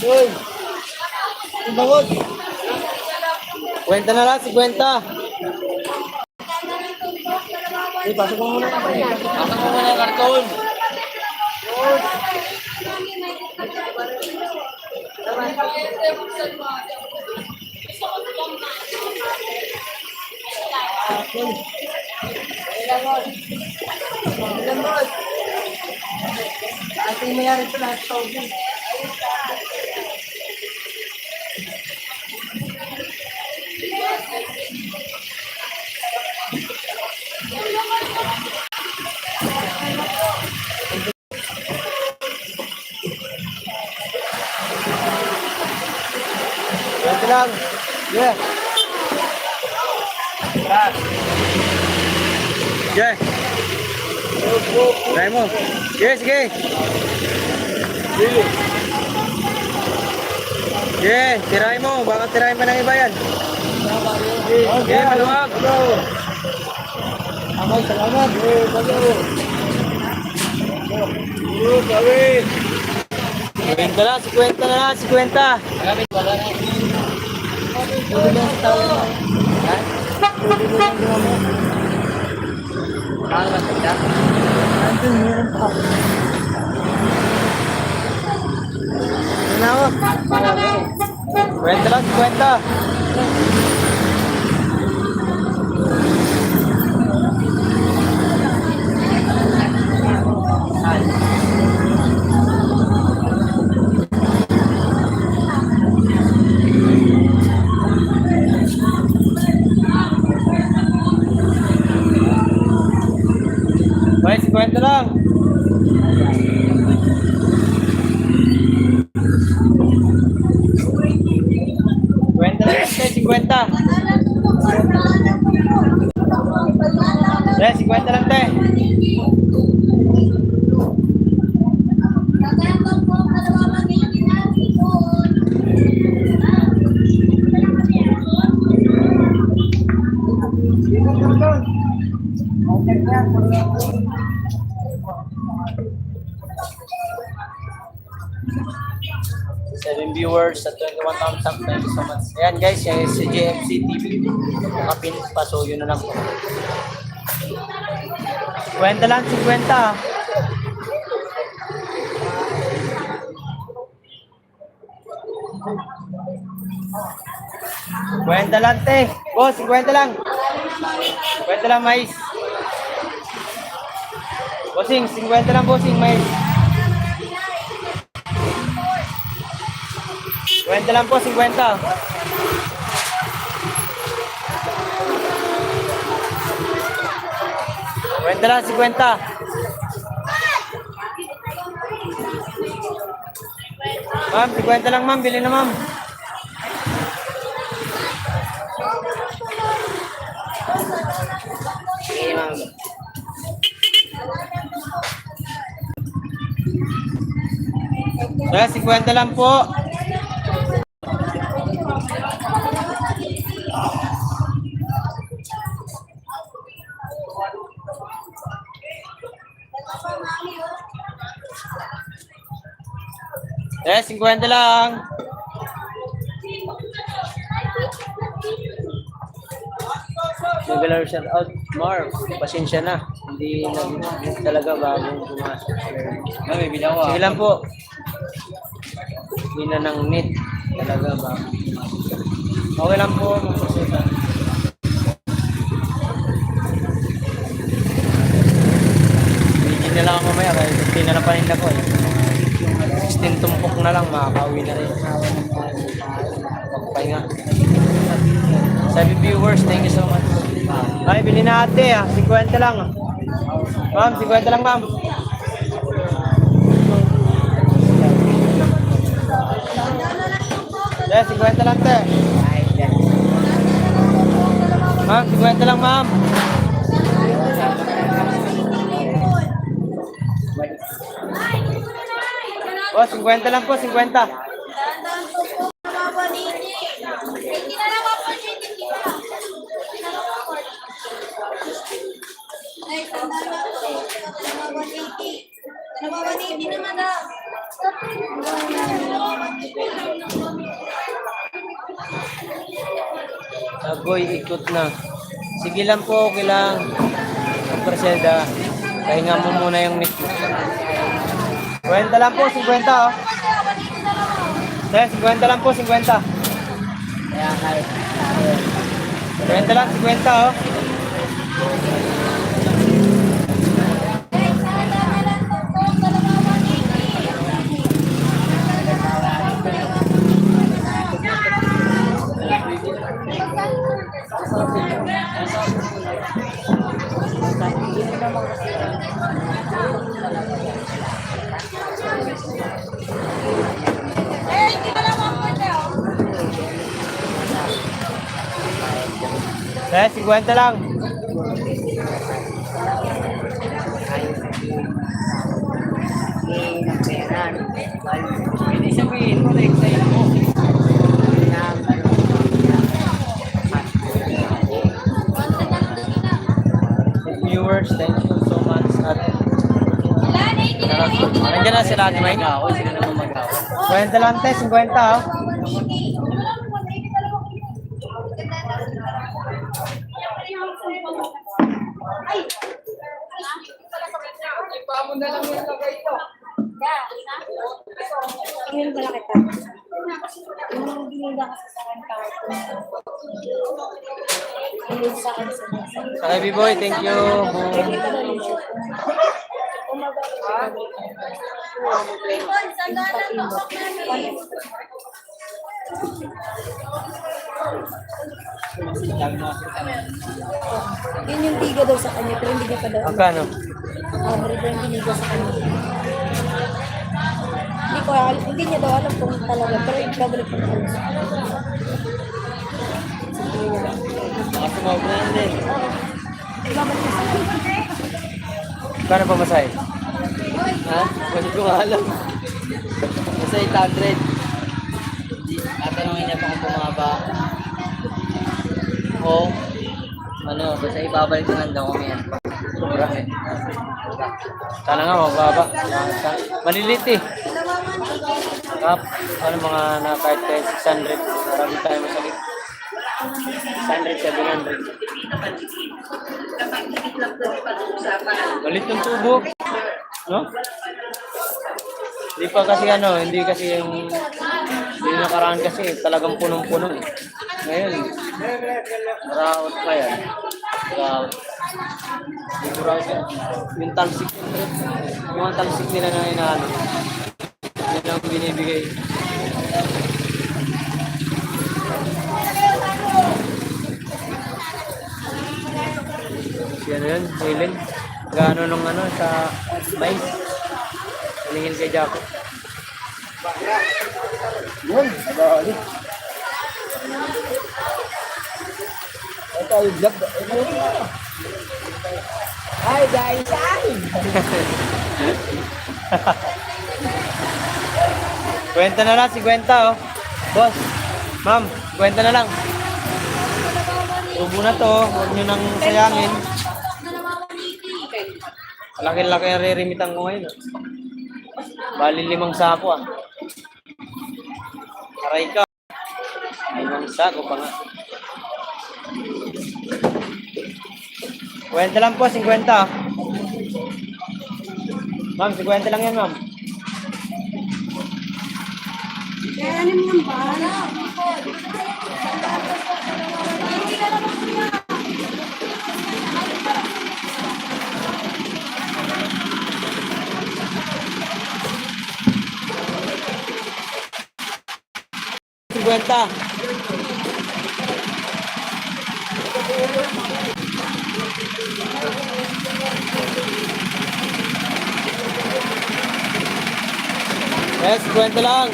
Uy! Ibangon! 50 na lang, 50. Uy, pasok mo muna. Pasok mo muna yung karton. Ating mayari ito lahat sa ubi. Ito lang. Yeah. Yeah. Try mo. Sige, sige. Yeah, tirahin mo. Baka tirahin pa ng iba yan. Yeah, maluwag. Amay, salamat. Gawin. 50 lang, 50 na lang, 50. Magamit wala na. Pwede ba sa tao mo? Ha? Pwede ba lang ginawa mo? Mahal ba sa Nandun, meron pa. Ano ako? 50 lang, 50. May 50 lang. Kwenta lang, 50. Yeah, 50 lang, te. Seven viewers at 21 thumbs up. Thank you so much. Ayan guys, yan is si JFC TV. Nakapin pa, so yun na lang po. 50 lang, 50. Kwenta lang, te. Boss, 50 lang. 50 lang, mais. Bossing, 50 lang, bossing, mais. 50 lang po, 50. Kwenta lang, 50. Ma'am, 50 lang ma'am, bili na ma'am. Sige, ma'am. Kaya 50 lang po. Eh, 50 lang. Regular shout out, Marv. Pasensya na. Hindi talaga bagong pumasok. May bilaw Sige lang po. Hindi na ng net. Talaga ba? Okay lang po. Magpasensya. Hindi na lang ako mamaya. Kaya 15 na lang paninda ko. 16 tumpok na lang. Makakauwi na rin. Magpahinga. Sabi viewers, thank you so much. Ay, bili na ate ah. 50 lang ah. Ma'am, 50 lang ma'am. Yeah, 50 lang te. Ma'am, 50 lang ma'am. Oh, 50 lang po, 50. Ay, tanda na po. Dalawa 180. Dalawa 180 naman daw. Agoy, ikot na. Sige lang po, okay lang. Preseda. Pahinga mo muna yung mic mo. 50 lang po, 50 oh. Kaya 50 lang po, 50. Kaya kahit 50 lang, 50 oh. Kaya 50 lang. ng pera. Hindi sabihin mo, na-excite mo. Viewers, thank you so much. At nandiyan na sila, di ba? Mag-awa, sila naman mag-awa. 50 lang te, 50 oh. Ngayon pala kita. Yung binila kasi sa akin kahapon. Yung sa akin sa nasa. Okay, B-boy, thank you. Yun yung tiga daw sa kanya, pero hindi niya pa daw. Magkano? Marito yung biniga sa kanya. Hindi niya daw alam kung talaga, pero ibabalik ko na alam. Baka sumawag na yan din. Ibabalik ko sa kanya. Magkano pa masay? Ha? Hindi ko alam. Basta 800. Tatanungin niya pa kung bumaba. O, ano, basta ibabalik ko lang daw kung yan. Sobra. Sana nga, mababa. Malilit eh. Kap, ano mga na kahit 600. Marami tayo masakit. 600, 700. Malit yung tubo. No? Hindi pa kasi hindi kasi hindi nakaraan kasi talagang punong-puno eh. Ngayon, raot pa yan. Raot. Yung talsik, yung mga talsik nila na inaano. Yun ang binibigay. Yan yun, Helen. Gaano nung sa mais. Hilingin kay Jaco. Yun, balik. Ito yung vlog. Hi guys! Hi! Kwenta na lang, 50 oh. Boss, ma'am, kwenta na lang. Tubo na to, huwag nyo nang sayangin. Laki-laki ang rerimitan ko ngayon. Bali 5 sako ah. Aray ka. 5 sako pa nga. Kwenta lang po, 50 ah. Ma'am, 50 lang yan ma'am. Kaya ano mo yung bahala? Kwenta. Yes, kwenta lang.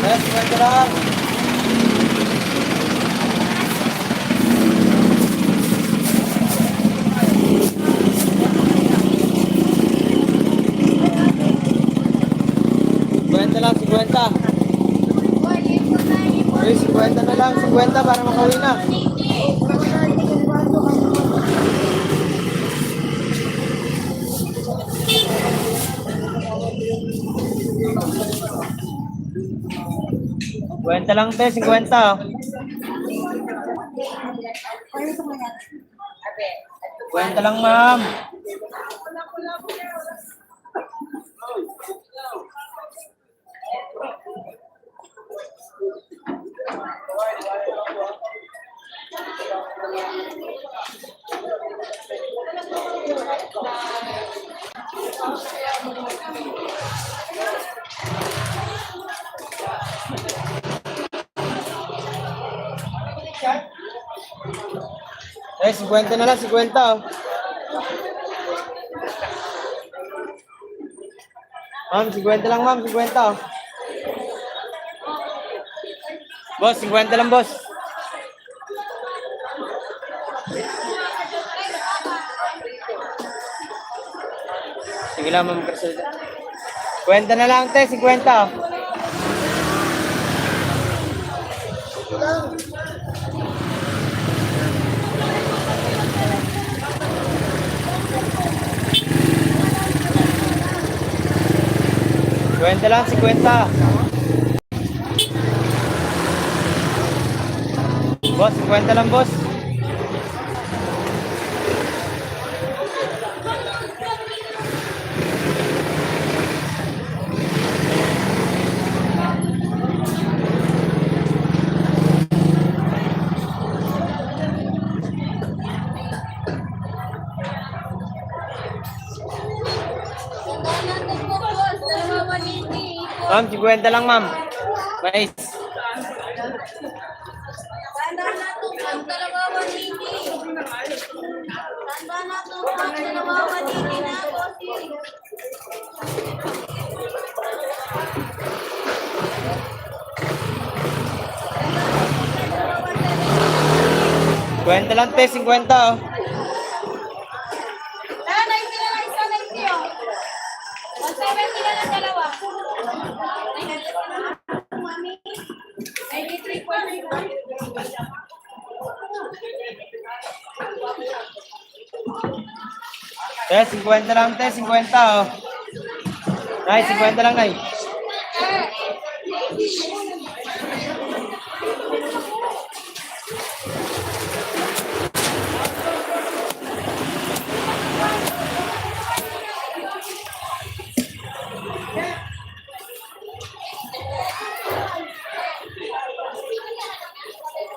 Yes, kwenta lang. Kwenta lang, 50. Okay, 50 na lang, 50 para makauwi na. Kwenta lang te, 50. Kwenta lang ma'am. Eh, 50 na lang, 50 oh. Ma'am, 50 lang ma'am, 50 oh. Boss, 50 lang boss. Sige lang ma'am, 50 na lang te, 50 oh. Kwenta lang, 50. Boss, 50 lang, boss. Ma'am, 50 lang, ma'am. Mais. Tanda na to, ang dalawa 180. Tanda na to, ang dalawa 180 na, bossy. Kwenta lang, te, 50 oh. Ah, 90 na lang isa, 90 oh. 170 na lang dalawa. Te, 50 lang, te. 50, oh. Nay, 50 lang, nay.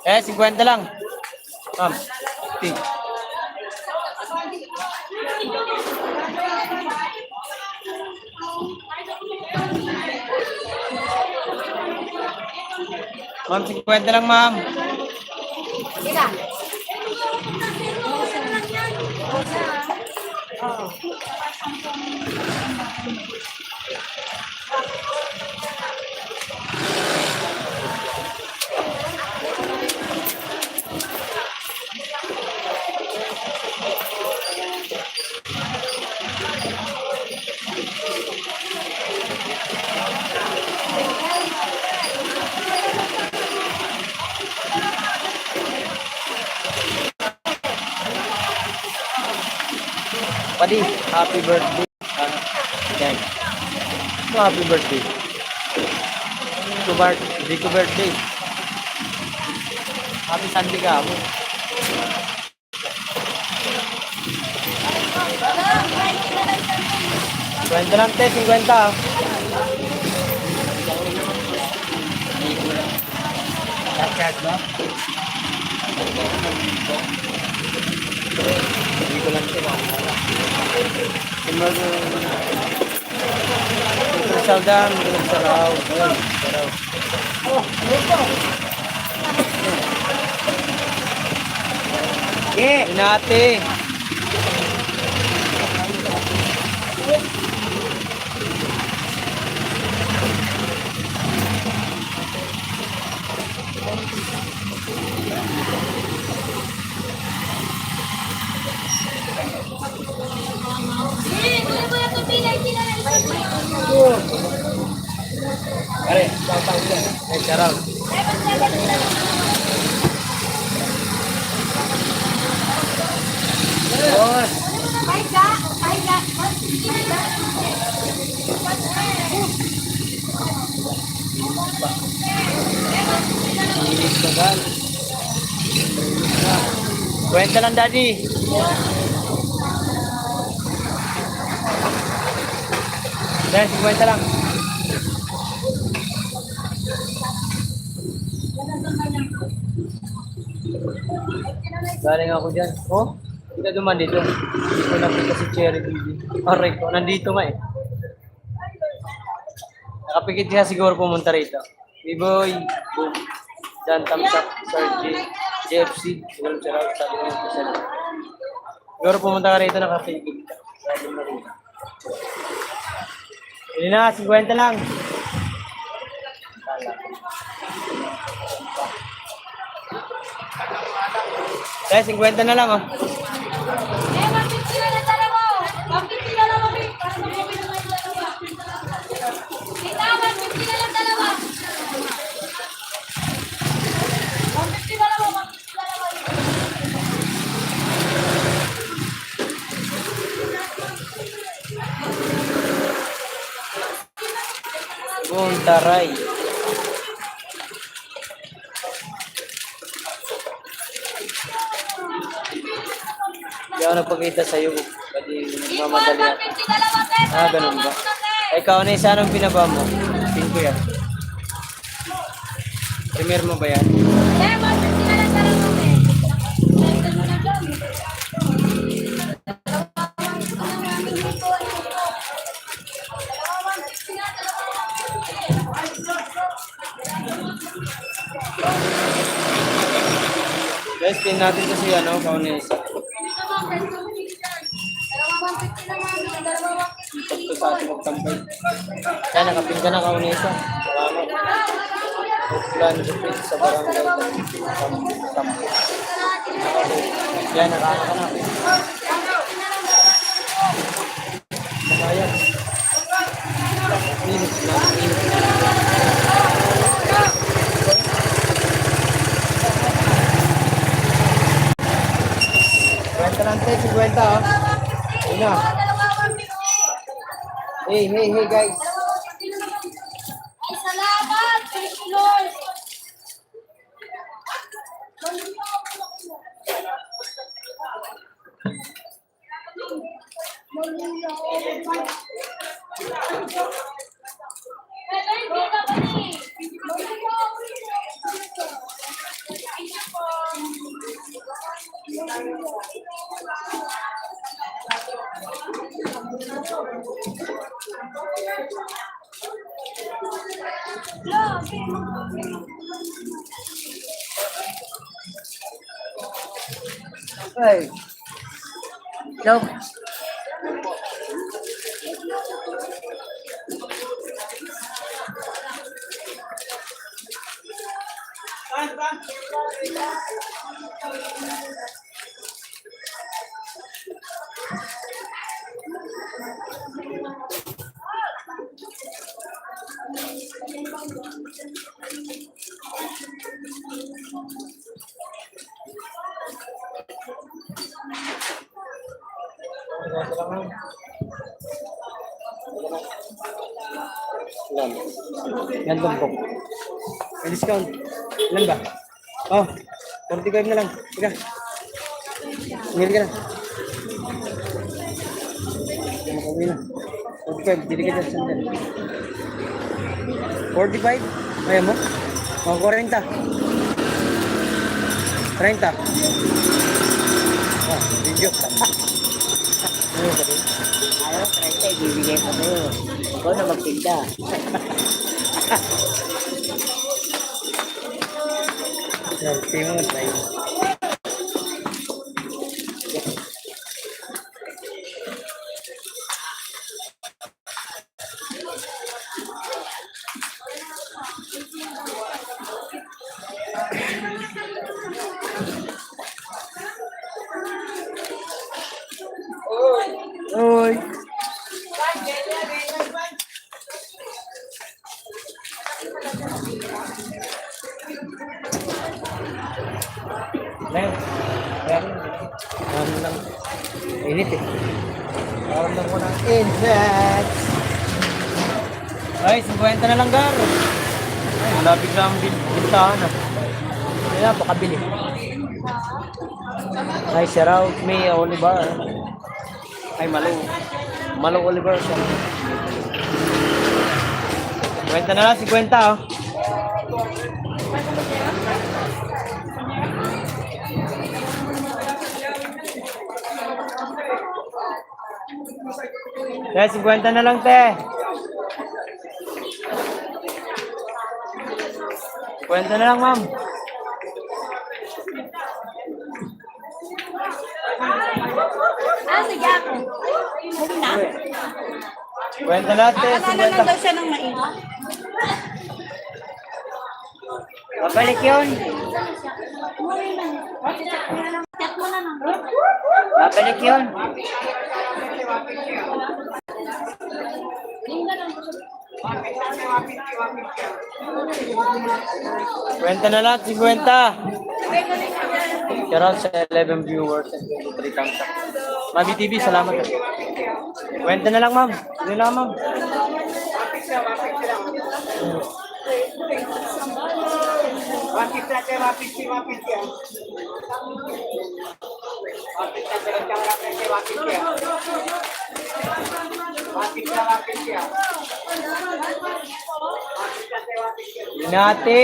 Eh, 50 lang. Ma'am. 50. Ma'am, 50 lang, ma'am. Padi, happy birthday. Yan. Ito, happy birthday. Rico birthday. Happy Sunday ka mo. Kwenta lang, te. 50. Ah. Chat ba? Hindi ko lang ito. Saudan, saraw. Inate. Pare, tahu ya. Saraw. Kwenta lang, Daddy. Dan, 50 lang. Galing ako dyan. Oh, kita duman dito. Hindi ko nakita si Cherry Baby. Aray ko, nandito nga eh. Nakapikit siya siguro pumunta rito. B-Boy, boom. Dan, thumbs up, Sir J. JFC, siguro siya raw, sabi ko yung isa. Siguro pumunta ka rito, nakapikit ka. Sabi mo rito. Hindi na, 50 lang. Kaya 50 na lang, oh. Taray. Hindi ako nagpakita sa'yo. Pwede mamadali ako. Ah, ganun ba? Ay, ikaw na isa anong binaba mo? Tingin ko yan. Premier mo ba yan? Guys, pin natin ito si ano, Kaunesa. Ito sa ating magtampay. Kaya nakapin ka na, Kaunesa. Salamat. Plan Jupit sa barangay. Tampo. Yan, nakana ka na. Ayan. Minutes na. 50 oh. Yun na. Hey, guys. Ay, salamat! Thank you, Lord! Ay. Joke. Ilan? Yan tumpok. May discount. Ilan ba? Oh, 45 na lang. Teka. Tingil ka na. Kumakawi na. 45. Dili ka dyan. Sandal. 45? Ayaw mo? Oh, 40. 30. Oh, video. Ano ka rin? Ayaw, 30, ibibigay ko sa'yo. Ikaw na magtinda. Say mo, try. Oi. Leo, lang. Init eh. Lang ko ng index. Ay, 50 na lang, Gar. Ay, wala biglang bintahan ah. Kaya, pakabili. Ay, shout out me, Oliver. Ay, Malo Oliver siya. 50 na lang, 50 oh. Te, 50 na lang, te. 50 na lang, ma'am. Ah, sige ako. Huli na? 50 na, te. Alala lang daw siya ng mais. Babalik yun. Chat mo na lang. Babalik yun. Kwenta na lang, 50. Shoutout sa 11 viewers and 23 thumbs up. Mami TV, salamat. Kwenta na lang, ma'am. Hindi lang, ma'am. Inati.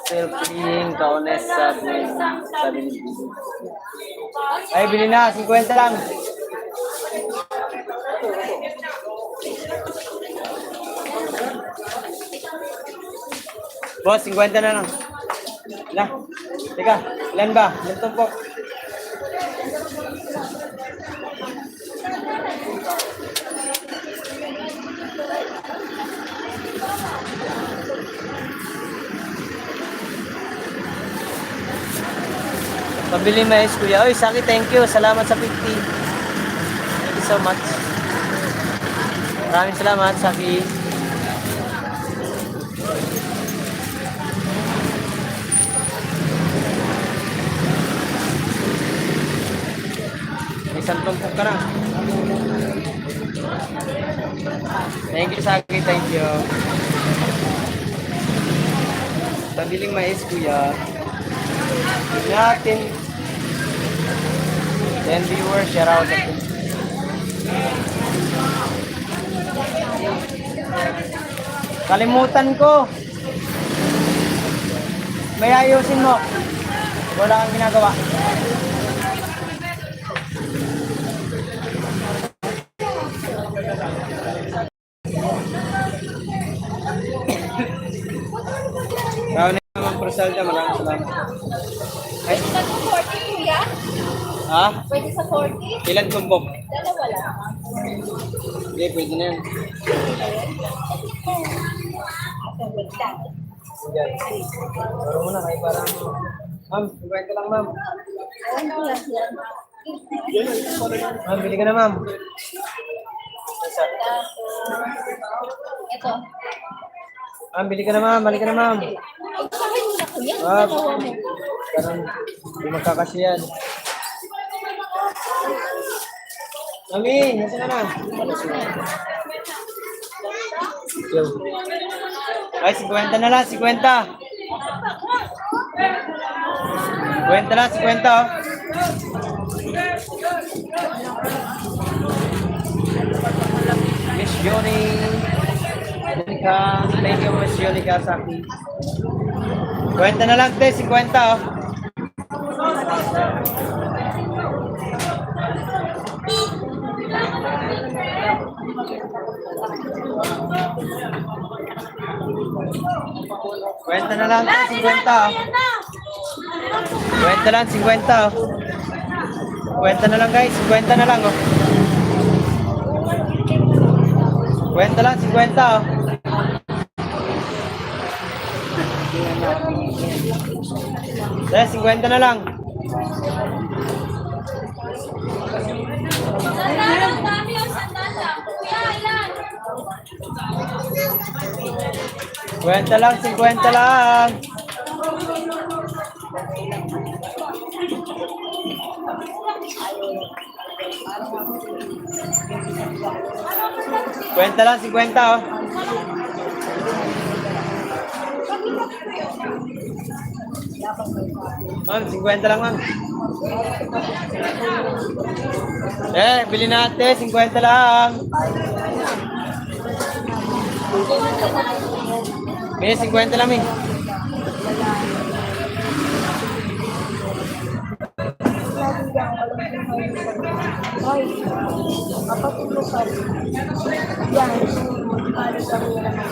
Still clean, kaunes sabi ni Bibi. Ay, bili na, 50 lang. Boss, 50 na lang. Ilan? Teka, ilan ba? Ilan tumpok? Pabili mais, kuya. Oy, Saki, thank you. Salamat sa 50. Thank you so much. Maraming salamat, Saki. isang tumpok ka na. Thank you, Saki. Thank you. Pabiling mais, kuya. Natin. 10 viewers, share out natin. Kalimutan ko. May ayusin mo. Wala kang ginagawa. Kaya na naman Prosalda, maraming salamat. Ay, Pwede sa 40, kuya? ha? Pwede sa 40? Ilan tumbok? Dalawa lang. Hindi, pwede na yan. Yan. Paro mo na, kayo para ma'am, kwento lang ma'am. Ano lang yan? Ma'am, bili ka na ma'am. Isa. Ito. Ma'am, bili ka na ma'am, balik ka na ma'am. Ay, sa akin na kuya. Ma'am, Dalawa mo. parang hindi magkakasya yan. Mami, nasa ka na? Yo. Ay, 50 na lang, 50. 50 lang, 50 oh. Miss Yoni. Thank you, Miss Yoni Kasaki. 50 na lang, te, 50 oh. Kwenta na lang, 50 oh. Kwenta lang, 50 oh. Kwenta na lang guys, 50 na lang oh. Kwenta lang, 50 oh. Dahil 50 na lang. Sandala, ang dami yung sandala. Kuya, ilan? 50 lang, 50 lang. Kwenta lang, 50 oh. Ma'am, 50 lang ma'am. Bili natin, 50 lang. May 50 lang, Ming. Hoy, kapatulukan. Yan, magkano sa mura na.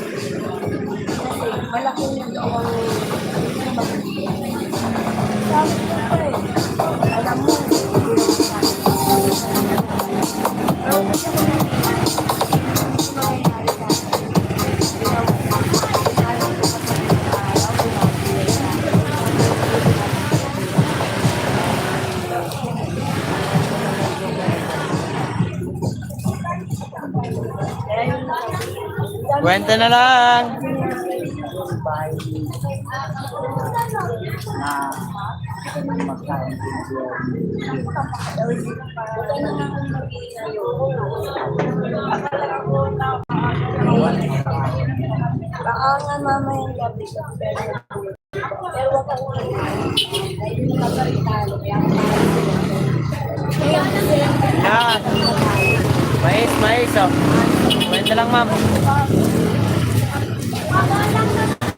Kasi malaki na ang sabi ko pa eh. Alam mo, Kwenta na lang. baka nga mamayang gabi. Pero wag kang kapalitalo. Yan. Mais oh. Kwenta lang ma'am.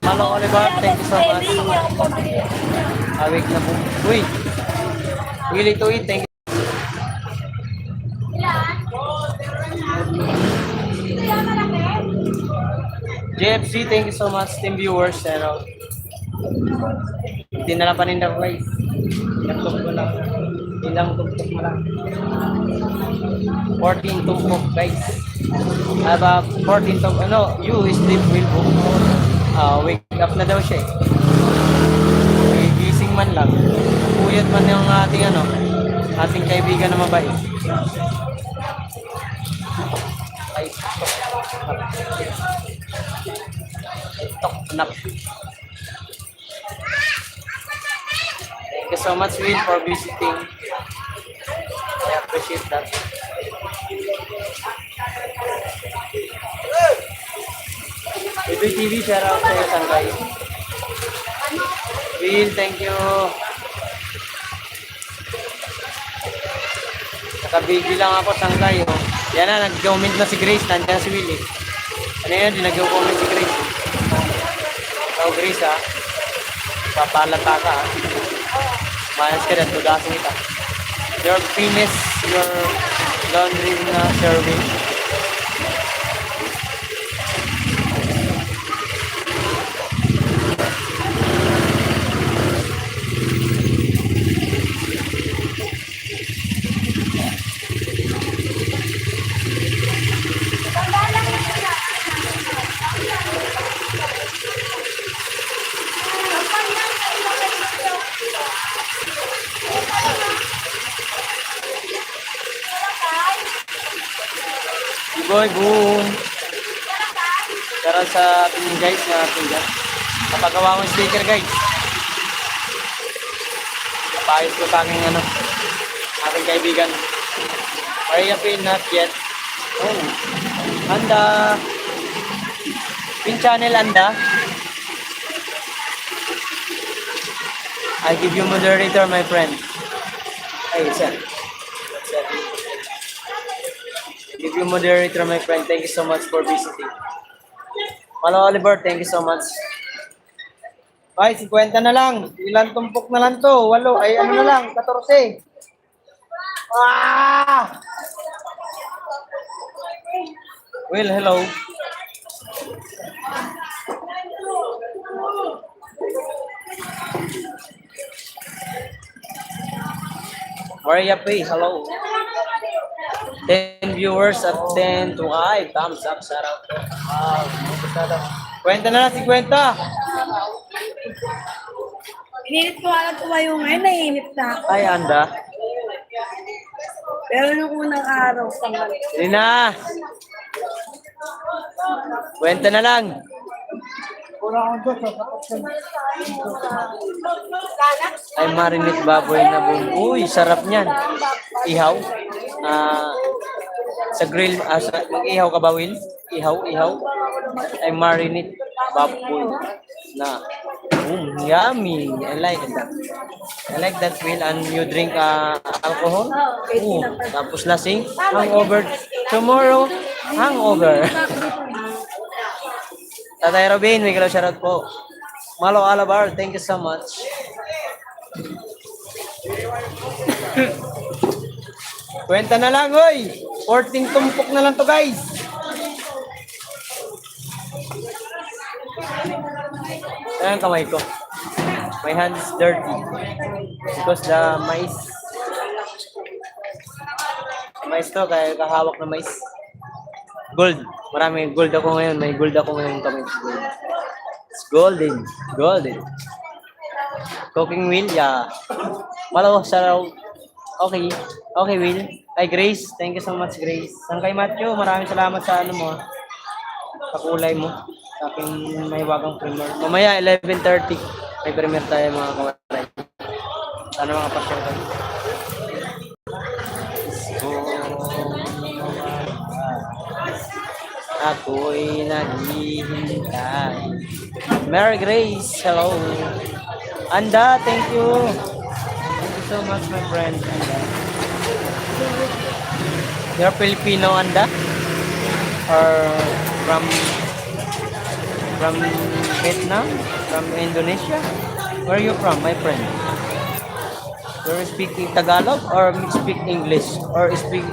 Malo Oliver, thank you so much. Awig na po. Uy. Willy to eat, thank you. JFC, thank you so much. Team viewers, pero hindi na lang paninda ko guys. Laptop ko lang. Ilang tumpok mo lang. 14 tumpok guys. Aba, 14 tumpok. Ano, you sleep will book. Wake up na daw siya eh. Gising man lang. Puyat man yung ating kaibigan na mabait. Ay, tok nap. Thank you so much, Will, for visiting. I appreciate appreciate that. Ito'y TV, shout out sa'yo, Sangkay. Will, thank you. Nakabigi lang ako, Sangkay. Oh. Yan na, nag-comment na si Grace. Nandiyan si Will. Ano yan, di nag-comment si Grace. So, Grace, ha? Papalata ka, ha? Mayas ka rin, tudasin kita. Your penis, your laundry na serving. Boy, boom. Tara sa ating guys na ating guys. Kapagawa ko sticker guys. Napayos ko sa aking aking kaibigan. Maria Pin, not yet. Oh. Anda. Pin channel, Anda. I give you moderator, my friend. Ay, sir. Give you moderator, my friend. Thank you so much for visiting. Malo Oliver, thank you so much. Ay, 50 na lang. Ilan tumpok na lang to? 8. Ay, ano na lang? 14. Ah! Well, hello. Maria Pay, hello. 10 viewers at 10 to 5. Thumbs up, shout out. Wow, kwenta na lang, 50. Pinilit ko alam tumayo ngayon, naiinit na. Ay, Anda. Pero nung unang araw, sa Hindi na. Kwenta na lang. Ay, marinate baboy na boom. Uy, sarap niyan. Ihaw. Sa grill, mag-ihaw ka ba, Will? Ihaw. Ay, marinate baboy na. Yummy. I like that. I like that, Will. And you drink alcohol? Tapos lasing. Hangover. Tomorrow, hangover. Tatay Robin, may kalaw shoutout po. Malo Alabar, thank you so much. Kwenta na lang, oy! 14 tumpok na lang to, guys. Ayan ang kamay ko. My hand is dirty. Because the mais to, kaya kahawak na mais. Gold. Marami gold ako ngayon. May gold ako ngayon kami. It's golden. Cooking Will, yeah. Malo, shout. Okay, Will. Kay Grace, thank you so much, Grace. Ang kay Matthew, maraming salamat sa mo. Sa kulay mo. Sa aking may wagang premier. Mamaya, 11:30. May premier tayo mga kawaray. Sana mga pasyon tayo. Ako'y naghihintay. Mary Grace, hello. Anda, thank you. Thank you so much, my friend. Anda. You're Filipino, Anda? Or from Vietnam? From Indonesia? Where are you from, my friend? You're speaking Tagalog or speak English? Or speak...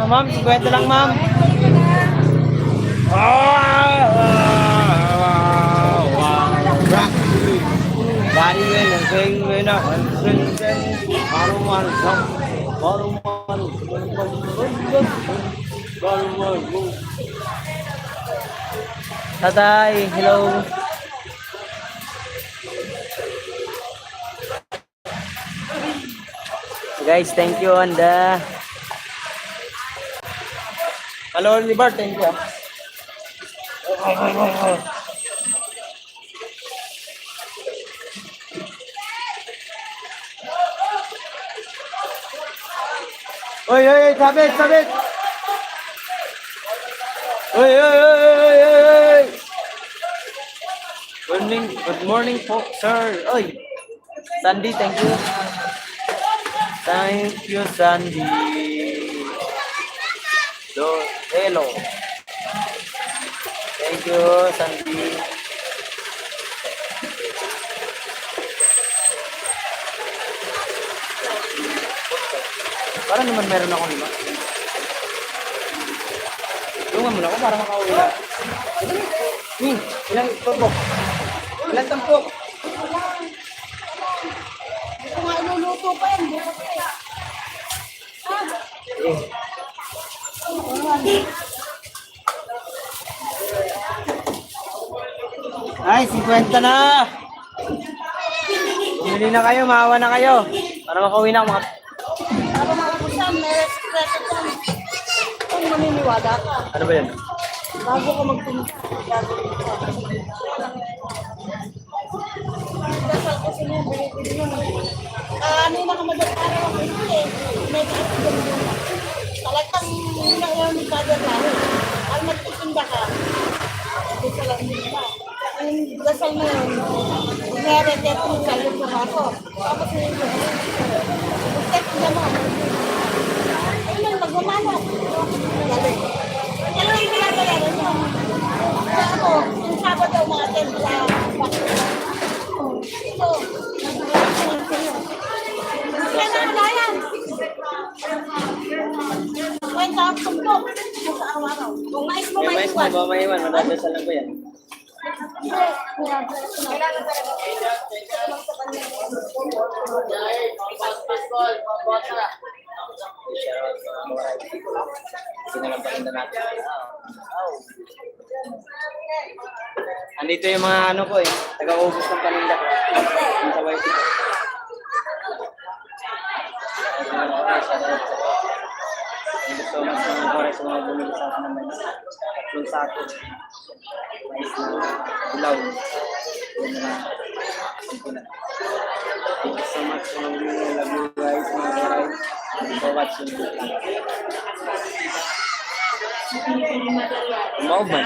Ma'am, 50 lang, ma'am. Wow. Tatay, hello. Guys, thank you and hello, Libar, thank you. Oy, oy, oy, sabit, sabit. Oy, oy, oy, oy, oy, oy. Good morning po, sir. Oy, Sandy, thank you. Thank you, Sandy. Hello. Thank you, Sandy. Para naman meron ako 5. Tulungan mo na ako para makauwi na. Ilang tumpok? Ilang tumpok? Kung nga iluluto pa yan, bukas pa yan. Ay, 50 na! Bumili na kayo, maawa na kayo. Para makauwi na ako. Para makapusan, may respeto dyan. Kung maniniwala ka, Ano ba yan? bago ka magpunta, gagawin ka. Dasal kasi niya, binibili mo. Ano yung nakamadaling araw ako ito eh. May kaasigan mo na. Talagang hinahiyang ni Father Larry. Ang magtitinda ka, dasalan mo na. Yung dasal na yun, kunyari, teto mo sa iyo ako. Tapos yun yun. Teto na mo. Ayun, magmamano. Galing. Kaya yung pinagayaran mo. Kaya ako, yung Sabado, mga 10 sa ito. Kaya na kalayan. Kwenta ang tumpok sa araw-araw. Kung mais mo, May mais maiwan. na ba may iwan? Madadasal lang ko yan. Sinalampakin na natin. Andito yung mga ano ko eh. Taga-ubos ng paninda ko. Yung sa YT ko. Thank you so much mga oras sa mga bumili sa akin naman. Tatlong sako. Mais na ilaw. Yan na. Thank you so much sa mga bumili. Love you guys mga guys. Thank you for watching. Umauban.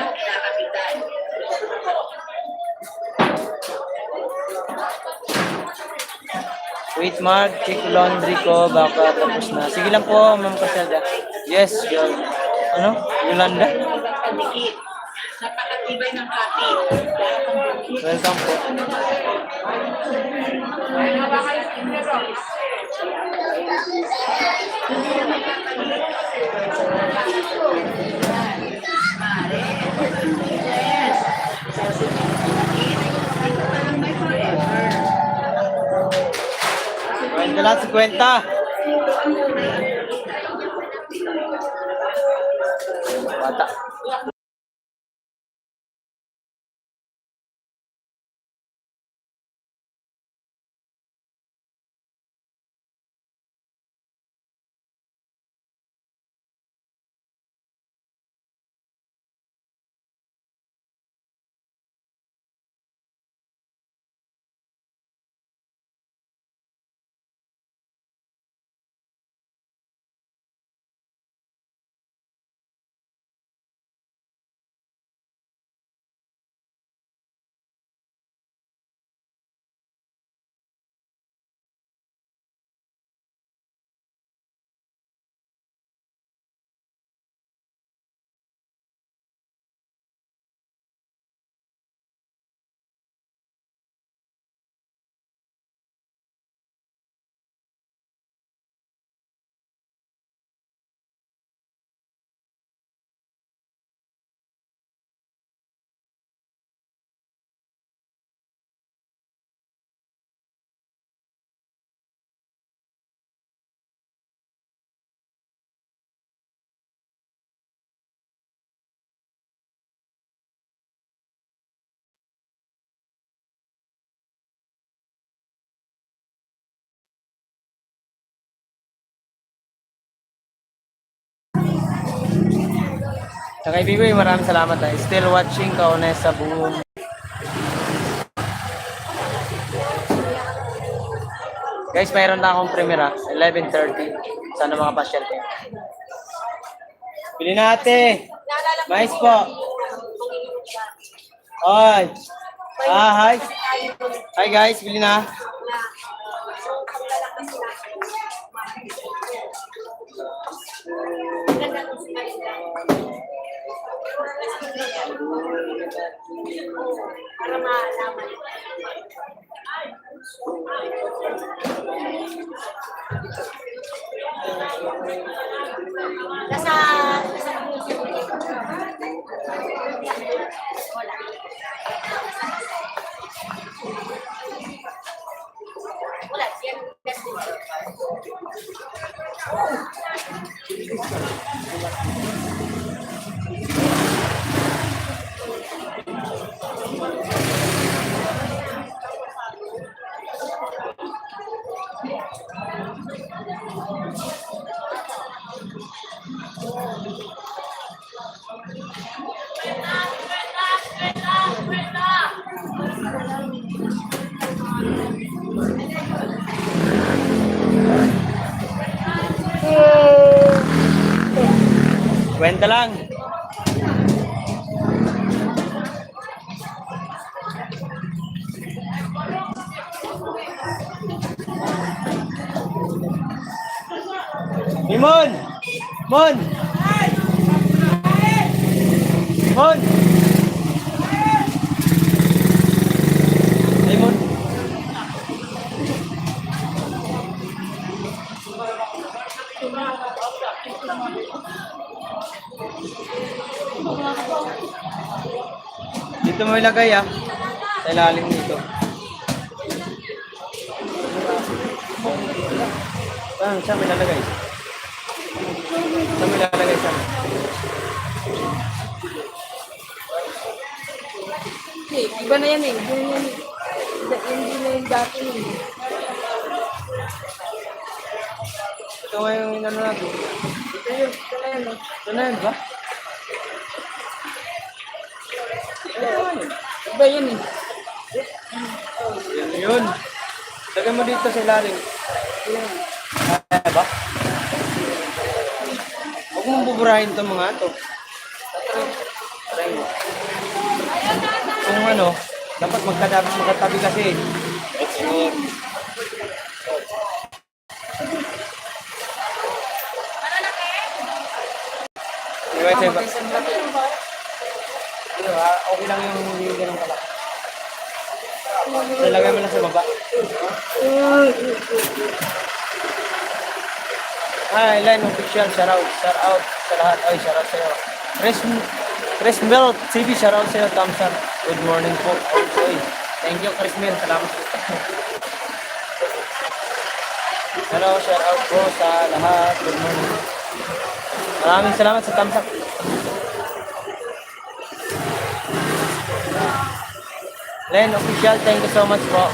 Wait, Mark. Check laundry ko. Baka tapos na. Sige lang po, Ma'am Caselda. Yes, girl. Ano? Yolanda? Napakatibay ng kapit. Welcome po. Kwenta lang, 50. Bata. Sa kaibigan, maraming salamat. Still watching Kaones sa buong. Guys, mayroon na akong premiere 11:30. Sana mga pasyal kayo. Bili na ate. Mais po. Oy. Hi. Hi guys, bili na. Para malaman. Nasa wala. Yan. Kwenta lang. Mon! Mon! Mon! Hey, Mon! Dito mo ilagay sa ilalim nito. Saan mo ilalagay? Saan mo ilalagay saan? Iba na yan eh. Hindi na yung dati eh. Ito nga yung inano natin. Ito na yun ba? Iba yun eh. Yun. Lagay mo dito sa ilalim. Kaya ba? Huwag mong buburahin itong mga ito. Try mo. Kung ano, dapat magkatabi kasi. Anyway, sa iba. Okay lang yung hindi ganun pala. Ilagay mo lang sa baba. Hi, Line Official, shout out sa lahat. Ay, shout out sa'yo. Chris Mel TV, shout out sa'yo, thumbs up. Good morning po. Okay. Thank you, Chris Mel. Salamat po. Hello, shout out po sa lahat. Good morning. Maraming salamat sa thumbs up. Len Official, thank you so much po.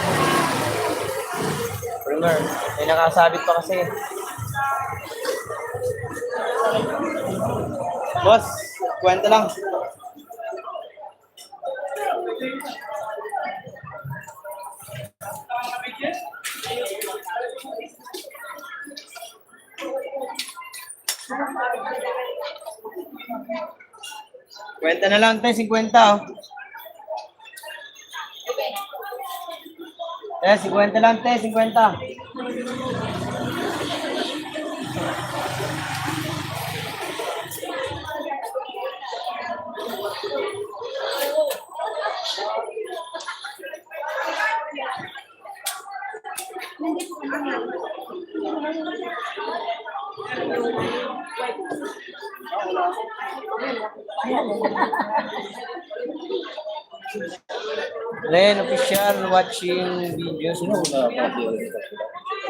Primer, may nakasabit pa kasi. Boss, kwenta lang. Kwenta na lang tayo, 50 oh. 50 lang tayo, 50. Len Official watching videos. Sino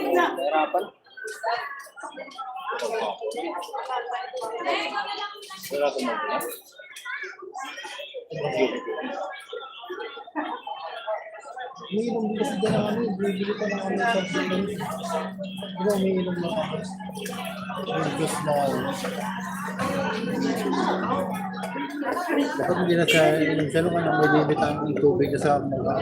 na hirapan? Umiinom din kasi dyan ng ano, bibili ka ng ano sa dyan. Di ba umiinom na ako? Burgos na ano. Dapat hindi na siya inom siya nung ano, may limit ang tubig na sa mga.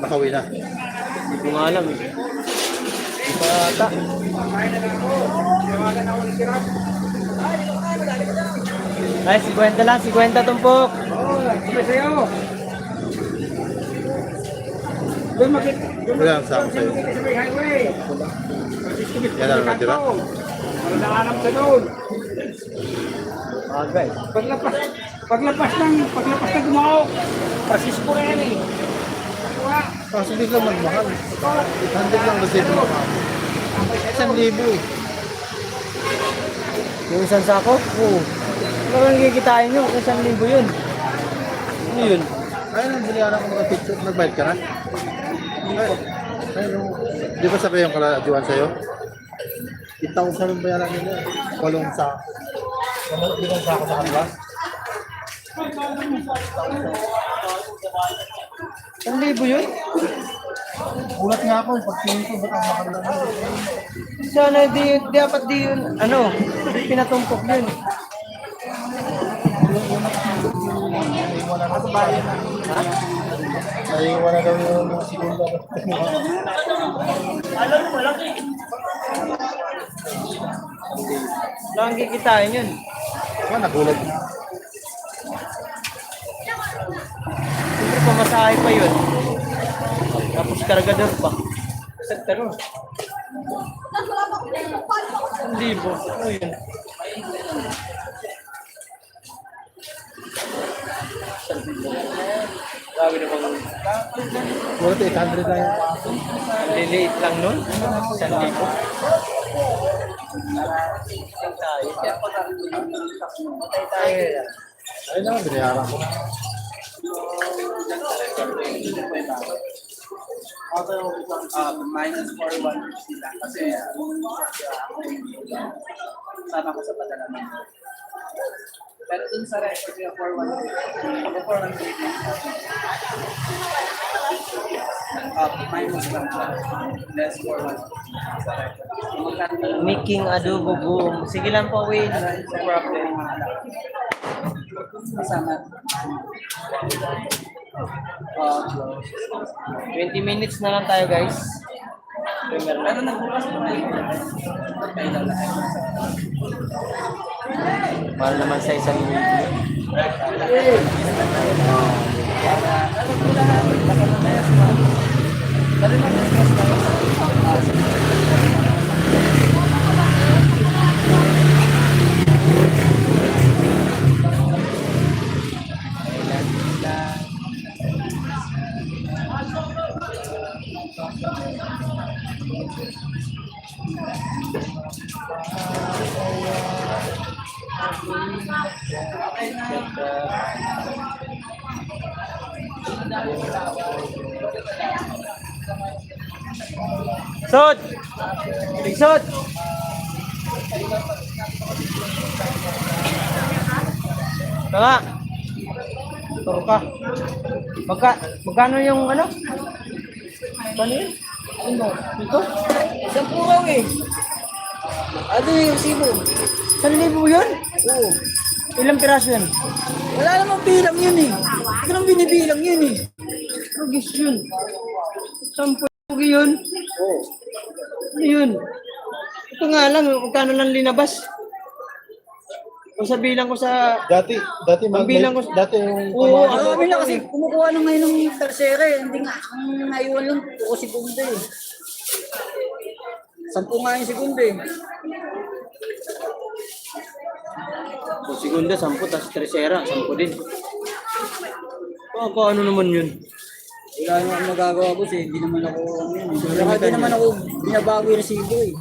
Nakauwi na. Hindi ko nga alam eh. Hindi pa ata. Ay, 50 lang, 50 tumpok. Wala ang sako sa'yo. Yan na lang natira. Okay. Paglabas ng gumawa, pasis ko na yan eh. Kaso di lang magmahal. 800 lang kasi ito mahal. 1,000 eh. Yung isang sako? Oo. Parang kikitain nyo, 1,000 yun. Ano yun? Ayun ang binayaran ko mga picture. Nagbayad ka na? Ayun, di ba sabi yung kalajuan sa'yo? 8,000 ang bayaran nila. 8 sako. Di ba sako sa kanila? 1,000 yun? Ulat nga ako, pagtingin ko, ba't ang mahal lang? Sana dapat di yun, ano, pinatumpok yun. Naiiwan na daw yung mga segunda. Wala kang kikitain yun. Diba, nagulat na. Siyempre pamasahe pa yun. Tapos kargador pa. Sa taro. 1,000. Ano yun? Grabe naman. Ulat 800 lang yung Ang liliit lang nun. 1,000. Tayo. ayun lang, binayaran ko na. Minus 4,150 lang kasi sama ko sa padala ng pero dun sa rest, kasi 4,150 ako 4,150 minus lang siya less 4,150 sa rest Making adobo boom. Sige lang po, Win. no problem kasama 20 minutes na lang tayo, guys. pero nagbukas mo na yun kailan na Mahal naman sa 1,000. Sod! Sod! Tama. Turo ka. Magkano yung ano? Ano yun? Ano? Ito? 10 raw eh. Ano yung resibo? 1,000 yun? Oo. Ilang piraso yun? Wala namang bilang yun eh. Hindi ko naman binibilang yun eh. Rugis yun. 10 yun? Oo. Ano yun? Ito nga lang, magkano lang linabas? Kung sabihin ko sa... Dati Ang bilang ko- dati yung Oo, Ano kami na kasi kumukuha na ngayon ng tersera eh. Hindi nga, ang naiwan lang po segunda eh. 10 nga yung segunda eh. Kung segunda, 10, tapos tercera, 10 din. Ano naman yun? Wala naman akong magagawa boss eh. Hindi naman ako, hindi naman ako binabago yung resibo eh.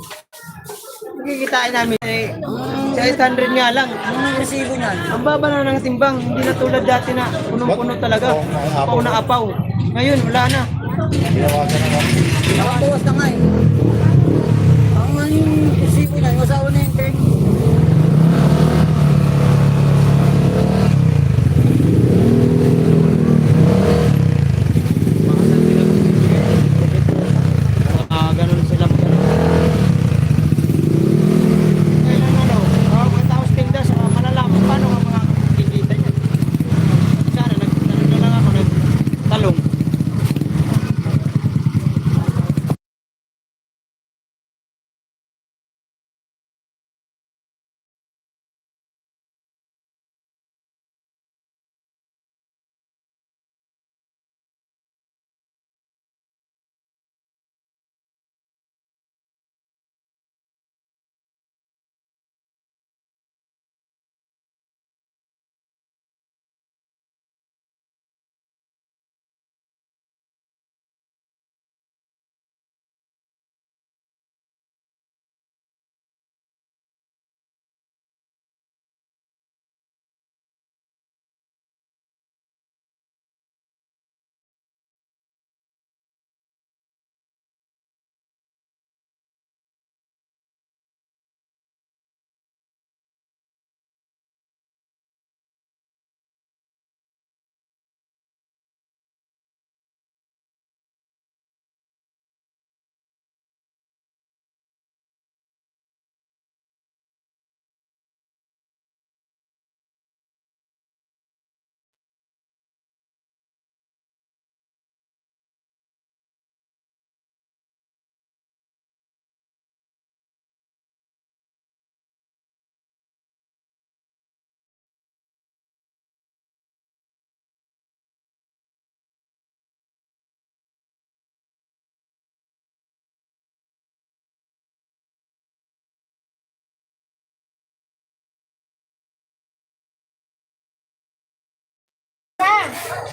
Nakikitain namin eh, Sa 800 nga lang. Anong resibo niyan? Ang baba na ng timbang, hindi na tulad dati na punong-puno talaga. Oo, apaw. Apaw na apaw. Ngayon, wala na. Binawasan na nga. Nakabawas na nga eh. Ang ano yung resibo niyan? Yung asawa na yun, Kern. Ganun sila. Kailan ano, pagkatapos tinda sa malalaman paano ang mga kikita niya. Sana nag lang ako nagtalong.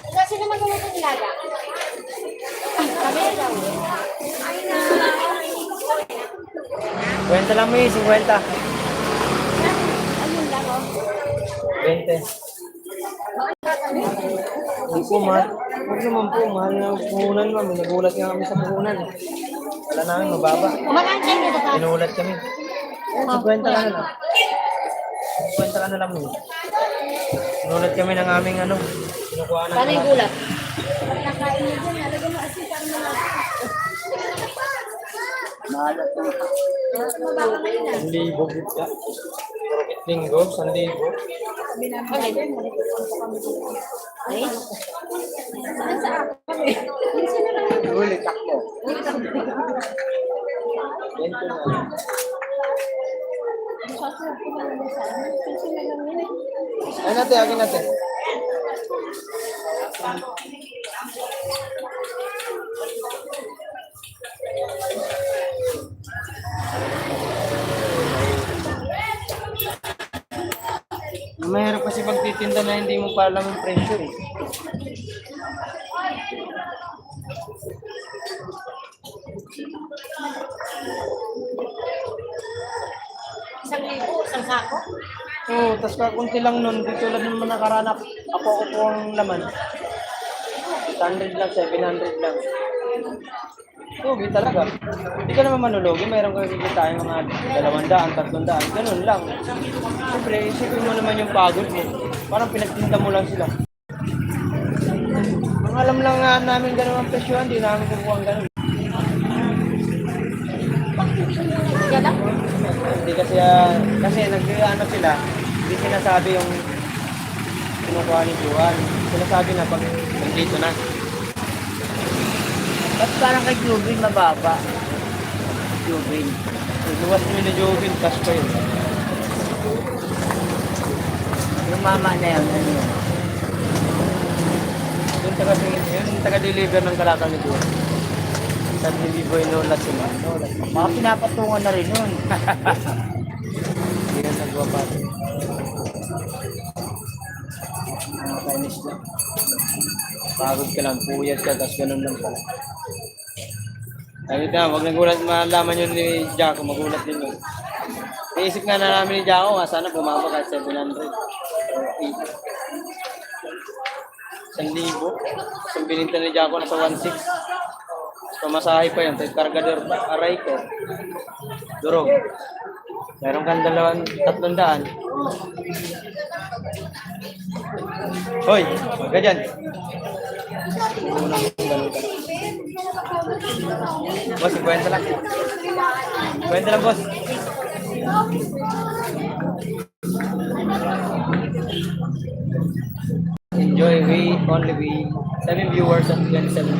Kasi naman gawin ng ilaga. Kami daw. Kwenta lang mo 50. Ayun lang oh. 20. Hindi po, mahal. Huwag naman po, mahal na puhunan ma'am. Nagulat nga kami sa puhunan. Wala namin, mababa. Kumakaan kayo dito ka. Inuulat kami. 50 ka na lang. 50 ka na lang mo. Inuulat kami ng aming ano. Kinukuha ng Paano yung gulat? Nakain niyo dyan, nalagyan mo asin para mga Mahalat na. 1,000 gitya. Porkit linggo, 1,000. Okay. Ay? Huli, takbo. 20 na. Ay natin, akin natin. Mahirap kasi pagtitinda na hindi mo pa alam yung presyo eh. Isang sako? Oo, tas kakunti lang nun, di tulad naman nakaranap. Ako po ang laman. 800 lang, 700 lang. Lugi talaga. Hindi ka naman manulugi, mayroon kayo kikita yung mga 200, 300, ganun lang. Siyempre, isipin mo naman yung pagod mo. Parang pinagtinda mo lang sila. Ang alam lang nga namin ganun ang presyo, hindi namin kukuha ang ganun. Gala? Hindi kasi, kasi nag-ano sila, hindi sinasabi yung kinukuha ni Juan. Sinasabi na pag nandito na. Ba't parang kay Jubin mababa? Jubin. Luwas nyo ni Jovin, cash pa yun. Yung mama na yan, ano yun? Yung taga-deliver ng kalakal ni Juan. Sa deliver inulat sila. Baka pinapatungan na rin yun. Hindi ka nagwa pa. Kainis lang. Pagod ka lang, puyat ka, tapos ganun lang pala. Sabi na, huwag nagulat, malaman yun ni Jaco, magulat din yun. Naisip nga na namin ni Jaco, sana bumaba kahit 700. 1,000. Isang bininta ni Jaco na sa 1,600. Pamasahe pa yun, tayo kargador pa, aray ko. Durog. Meron kang 300. Hoy, huwag ka dyan. Boss, 50 lang. 50 lang, boss. Enjoy, we 7 viewers at 27,000.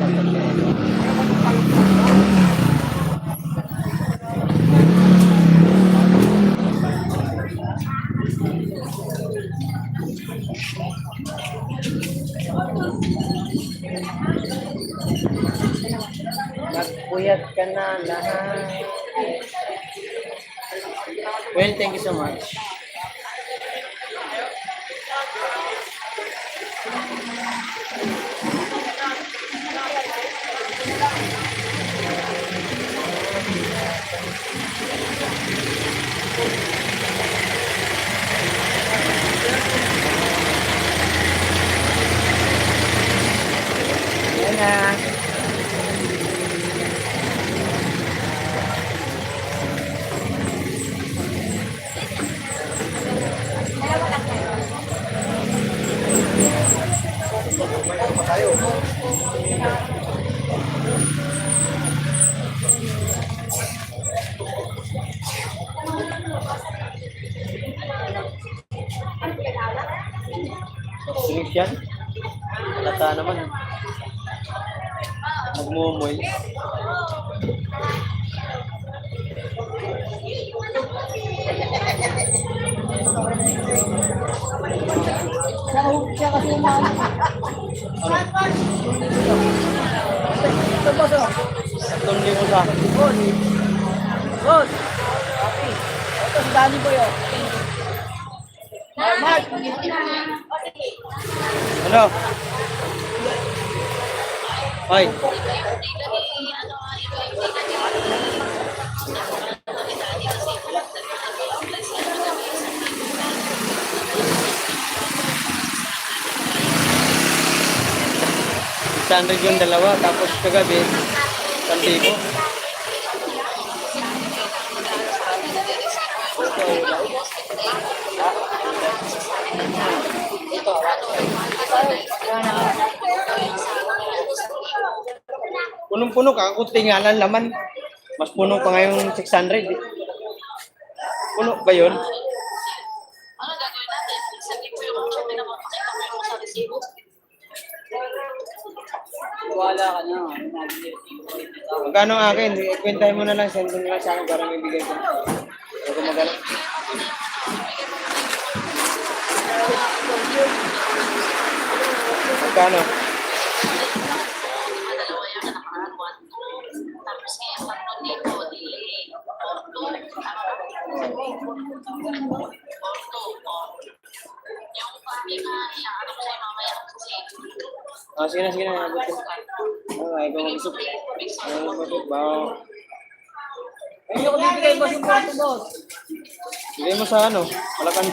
Nagpuyat ka na lahat. Well, thank you so much. Yan na. Sulit yan. Lata naman. Magmumoy. Nahug siya kasi yung mga ito po, so. Tundi mo sa akin. Good. Good. Okay. Ito si Danny Boy, oh. Mark. Ano? Hoy. Standard yung dalawa, tapos kagabi, 1,000. Punong-puno ka, kung tingalan laman. Mas puno pa ngayong 600. Eh. Puno ba yun? Wala ka na. Magkano ang akin? Kwentahin mo na lang, send mo na lang sa akin para may bigay ko. Huwag ko magkano. Magkano? Oh, sige na, sige na. Abot ko. Ay, kung mag-isip. Ay, mag-isip. Bawa. Hindi ko bibigay boss yung photo, boss. Bigay mo sa ano, Malacan.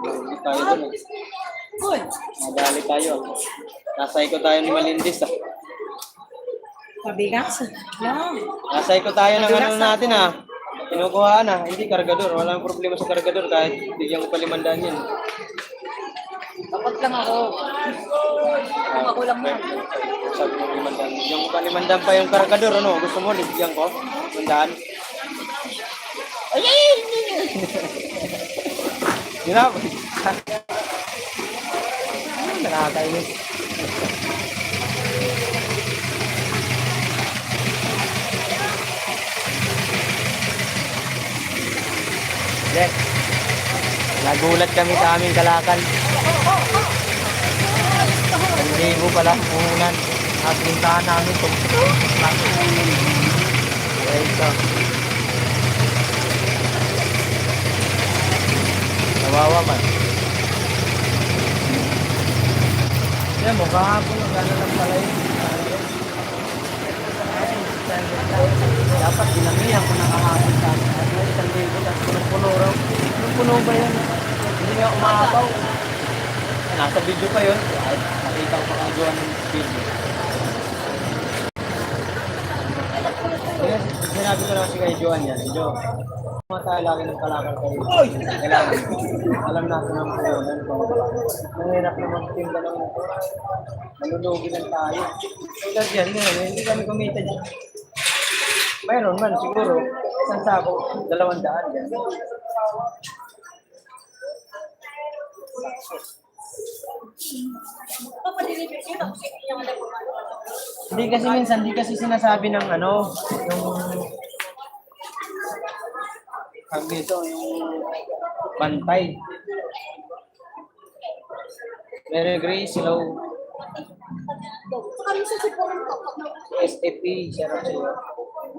Hindi tayo dun eh. Good. Madali tayo. Nasa iko tayo ni Malindis ah. Mabigas. Lang. Nasa iko tayo ng ano natin ah. Kinukuhaan ah. Hindi kargador. Walang problema sa kargador kahit bigyan ko pa 500 yan. Dapat lang ako. Kung ako lang yan. Sabi mo 500. Bigyan ko pa 500 pa yung kargador. Ano? Gusto mo? Bigyan ko? 500? Ay, ay, ay. Ginap. Nakakainis. Yes. Nagulat kami sa aming kalakal. 1,000 pala puhunan. At pintahan namin ito. Okay, ito. Nawawa man. Kahapon, gano'n lang pala yun. Dapat dinamihan ko nakahapon sa akin. At may 1,000, tapos punong-puno raw. Punong-puno ba yun? Hindi nga umaapaw. Nasa video pa yun. Ay, nakita ko pa gawa ng video. Yes, sinabi ko lang si kay Joan yan. Jo, mga tayo lagi ng kalakal kayo. Kailangan. Alam natin ang puhunan. Nangyirap na magtinda ng malulugi lang tayo. Tulad yan, hindi kami kumita dyan. Mayroon man siguro. Isang sako, 200 yan. Hindi kasi minsan, hindi kasi sinasabi ng ano, yung dito, yung bantay. Mary Grace, hello. SFP, share sa'yo.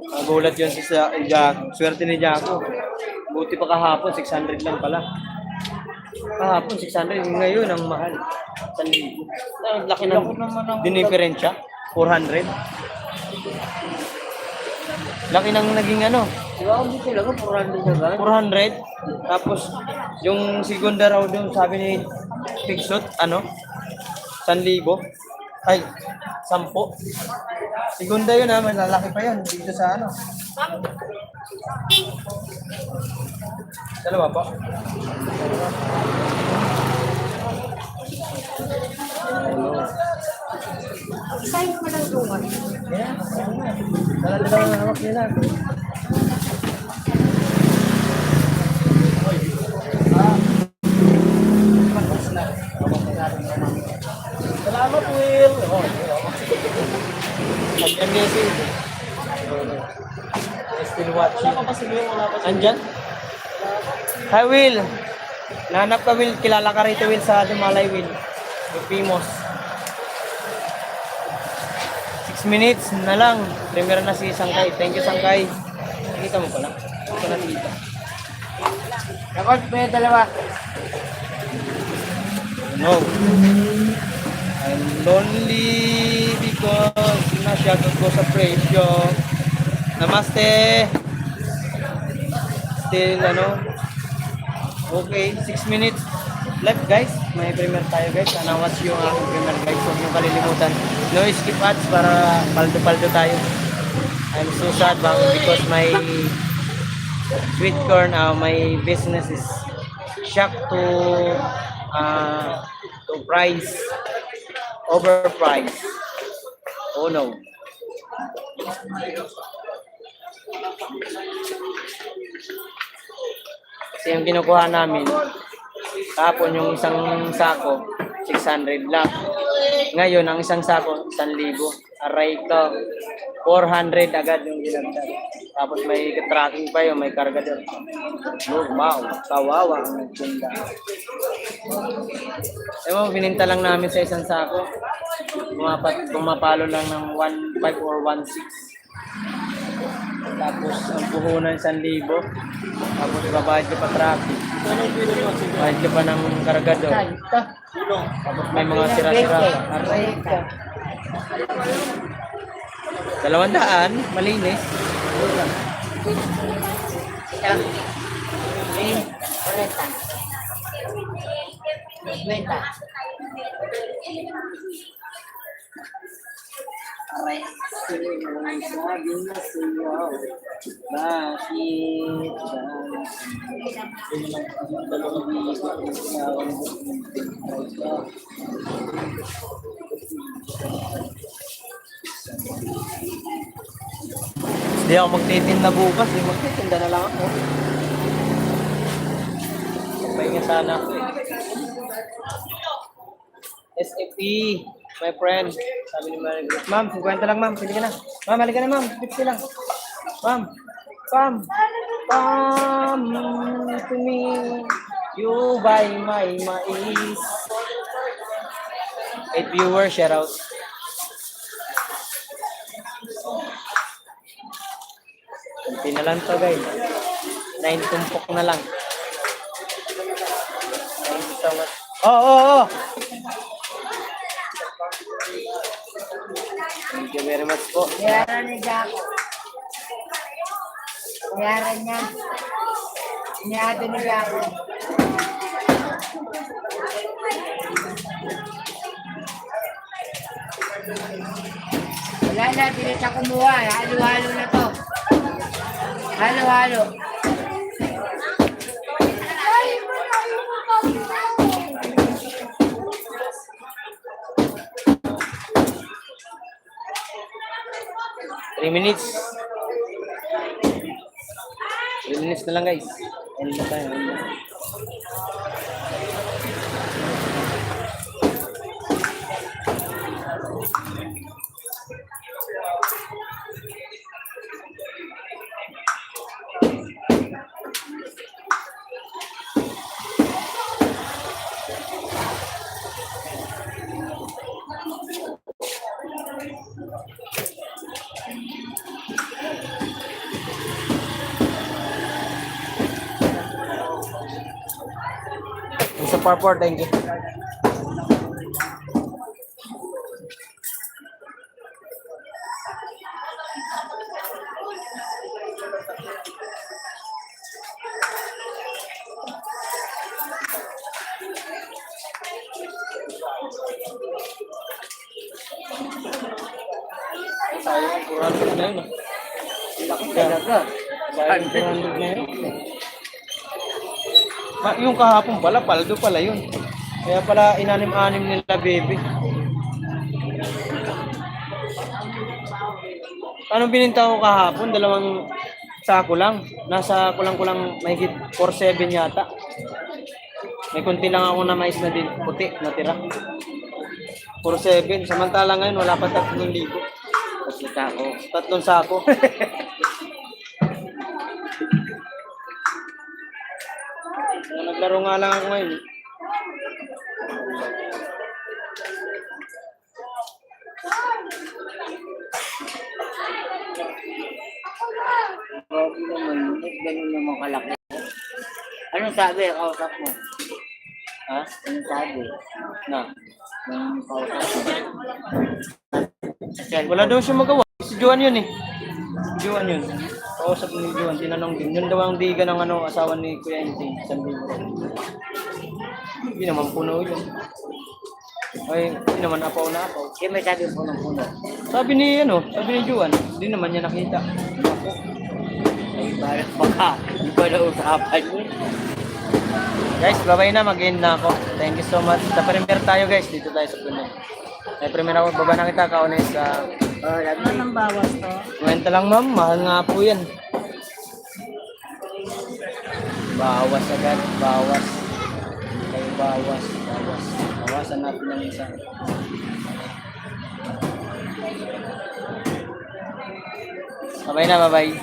Nagulat yun si Jack. Swerte ni Jacko. Buti pa kahapon, 600 lang pala. Kahapon, 600. Ngayon, ang mahal. 1,000. Laki ng diniferensya. 400. Laki ng naging ano. Grabe talaga, 400 na ba? 400. Tapos, yung segunda raw doon, sabi ni Pigsot, ano? 1,000. Ay, 10. Segunda yun ha, malalaki pa yun. Dito sa ano. Dalawa pa. Sign mo ng luwan. Yeah, dala-dala na hawak nila. Salamat, Will. Andyan niya si... Still watching. Andyan? Hi, Will. Nahanap ka, Will. Kilala ka rito, Will, sa Dumalay, Will. Yung famous. 6 minutes na lang. Premier na si Sangkay. Thank you, Sangkay. Nakita mo pala. Ito na dito. Record pa yung dalawa. No. I'm lonely because na-shoutout ko sa presyo. Namaste. Still, ano. Okay, 6 minutes left, guys. May premiere tayo, guys. Sana watch yung aking premiere, guys. Huwag nyo kalilimutan. No skip ads para paldo-paldo tayo. I'm so sad because my sweet corn, my business is shocked to price, overpriced. Oh no. Kasi yung kinukuha namin, tapon yung isang sako, 600 lang. Ngayon, ang isang sako, 1,000. Aray ko, 400 agad yung dinagdag. Tapos may tracking pa yun, may kargador. Oh, wow, kawawa ang nagtinda. Ewan mo, bininta lang namin sa isang sako. Pumapalo lang ng 1.5 or 1.6. Tapos ang puhunan 1,000. Tapos babayad ka pa traffic. Bayad ka pa ng kargador. Tapos may mga sira-sira. Aray ka. 200, malinis. Aray, sabi na sa'yo, bakit Hindi ako magtitinda bukas, magtitinda na lang ako. Pahinga sana ako eh. SAP, my friend. Sabi ni Mary Grace, ma'am, 50 lang ma'am, pili ka na. Ma'am, halika na ma'am, 50 lang. Ma'am, come to me, you buy my mais. 8 viewers, shout out. Kunti na lang to guys. 9 tumpok na lang. Thank you so much. Oh. very much po. Bayaran ni Jaco. Bayaran niya. Iniado ni Jaco. Wala na, bilis ako kumuha. Halo-halo na to. Halo-halo. 3 minutes. 3 minutes na lang guys. End na tayo. End na. Sa par thank you. Sayang, 400 na yun. Laki talaga. Sayang, 400 na yun. Yung kahapon pala, paldo pala yun. Kaya pala inanim-anim nila, baby. Anong bininta ko kahapon? 2 sako lang. Nasa kulang-kulang mahigit 4.7 yata. May kunti lang ako na mais na din, puti, natira. 4.7. Samantala ngayon, wala pa 3,000. 3 sako. Naglaro nga lang ako ngayon. Grabe naman, ganun naman kalaki. Anong sabi, kausap mo? Ha? Anong sabi? Na. Anong kausap mo? Sa cellphone. Wala daw siya magawa. Si Juan yun eh. Si Juan yun. Kausap ni Juan, tinanong din. Yun daw ang diga ng asawa ni Kuya Enting. Hindi naman puno yun. Ay, hindi naman apaw na apaw. Kaya may sabi po ng puno. Sabi ni Juan, hindi naman niya nakita. Ay, parang baka, iba na usapan mo. Guys, bye-bye na. Mag-end na ako. Thank you so much. Sa premier tayo guys. Dito tayo sa Puno. May premier ako. Baba na kita. Kaunis sa... Anong bawas to? Kwenta lang ma'am. Mahal nga po yan. Bawas agad. Bawas. Ay, bawas. Bawas. Bawasan natin ng isa. Bye-bye na. Bye-bye.